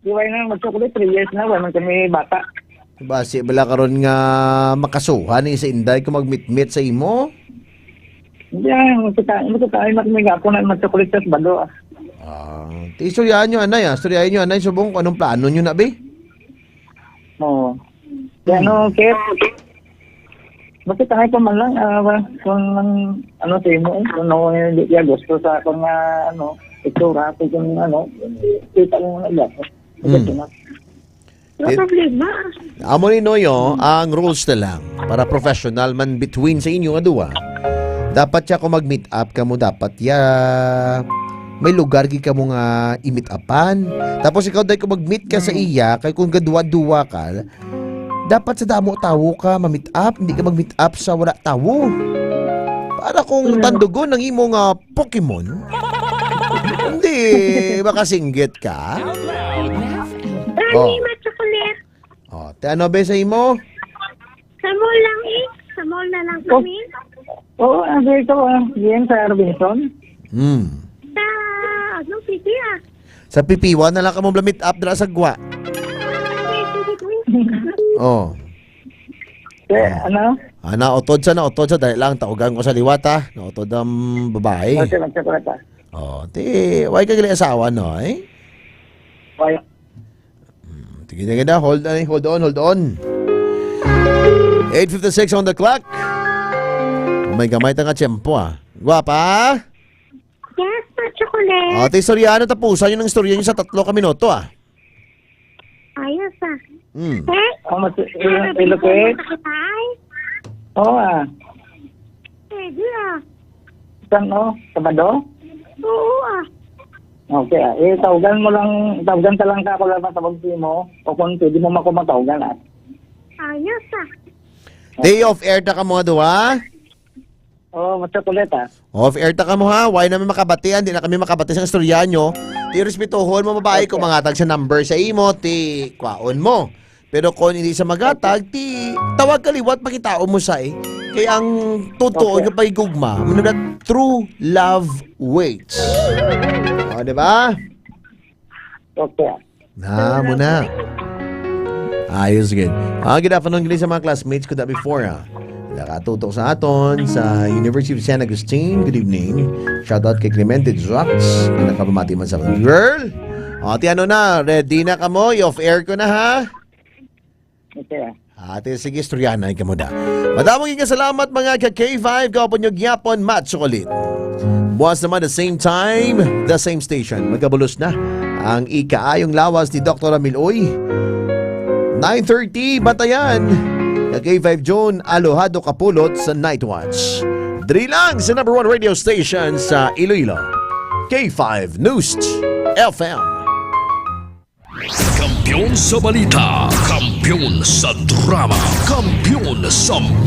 Di why na magsukulit 3 years na. Wala kami bata. Basi, bala karon nga makasuhan ni sa Inday kung mag-meet sa imo? Hindi, magkakain na kami ako na magsukulit sa Sabado ah. Istoryahan nyo, anay. Istoryahan nyo, anay. Subong kung anong plano nyo na, be? Oo. Kaya Kit? Bakit tayo pa man lang, kung ano sa imo kung hindi gusto sa akong itura ko kung kita mo na iyak. Wala problema. Amo ni Noyo, ang rules na lang para professional man between sa inyo nga duwa. Dapat siya kung mag-meet up ka mo, dapat may lugar gi ka mo nga i-meet upan. Tapos ikaw dahil kung mag-meet ka sa iya, kay kung gadwa-duwa ka, dapat sa damo tawo ka ma-meet up, hindi ka mag-meet up sa wala tawo. Para kung tandugon ng imong Pokemon, hindi makasinggit ka. Dani, chocolate. Ano ba sa imo? Sa mall lang Sa mall na lang kami. Oo, dito diyan sa Robinson. Sa, Pipi Sa Pipiwan na lang ka mo meet up dala sa Gwa. Naotod sa dahil lang taugan ko sa liwata. Naotod ang babae. Why ka gali asawa, no? Why? Tigil na, hold on. 8:56 on the clock. May gamay ta nga tiyempo, Gwapa? Yes, chocolate. Ate, istoryano tapusan yun ng istorya nyo sa 3 ka minuto, Ayos, ilocate? Oo, Pwede, Saan, Sabado? Oo, Okay, tawagan ka lang ka ako lang matawag mo, o kung pwede mo makumatawagan, Ayos, Day off air ta ka mo, duwa? Oo, chocolate, Off air ta ka mo, ha? Why namin makabatian? Di na kami makabati sa istorya nyo. Ti respetuhon mo, babae, kung mangatag sa number sa imo, ti kwaon mo. Pero kung hindi sa magatag, ti tawag kaliwat, makitao mo sa Kaya ang totoo nga pagigugma, manunod true love waits. Diba? Okay. Muna. Ayos, good. Good afternoon, sa mga classmates ko before, Nakatutok sa aton sa University of San Agustin. Good evening. Shoutout kay Clemente Joax. Nakapamati man sa girl. Ate, ready na ka mo? I-off air ko na, ha? Okay. Ate, sige, istoryanan ka mo da. Madamong salamat mga ka-K5. Kapon nyo gyapon, match ulit. Buwas naman the same time, the same station. Magkabulos na ang ikaayong lawas ni Dr. Ramil Uy. 9:30, Batayan. K5 John Alohado Kapulot sa Night Watch. Dri lang sa number 1 radio station sa Iloilo. K5 News FM. Kampiyon sa balita, kampiyon sa drama, kampiyon sa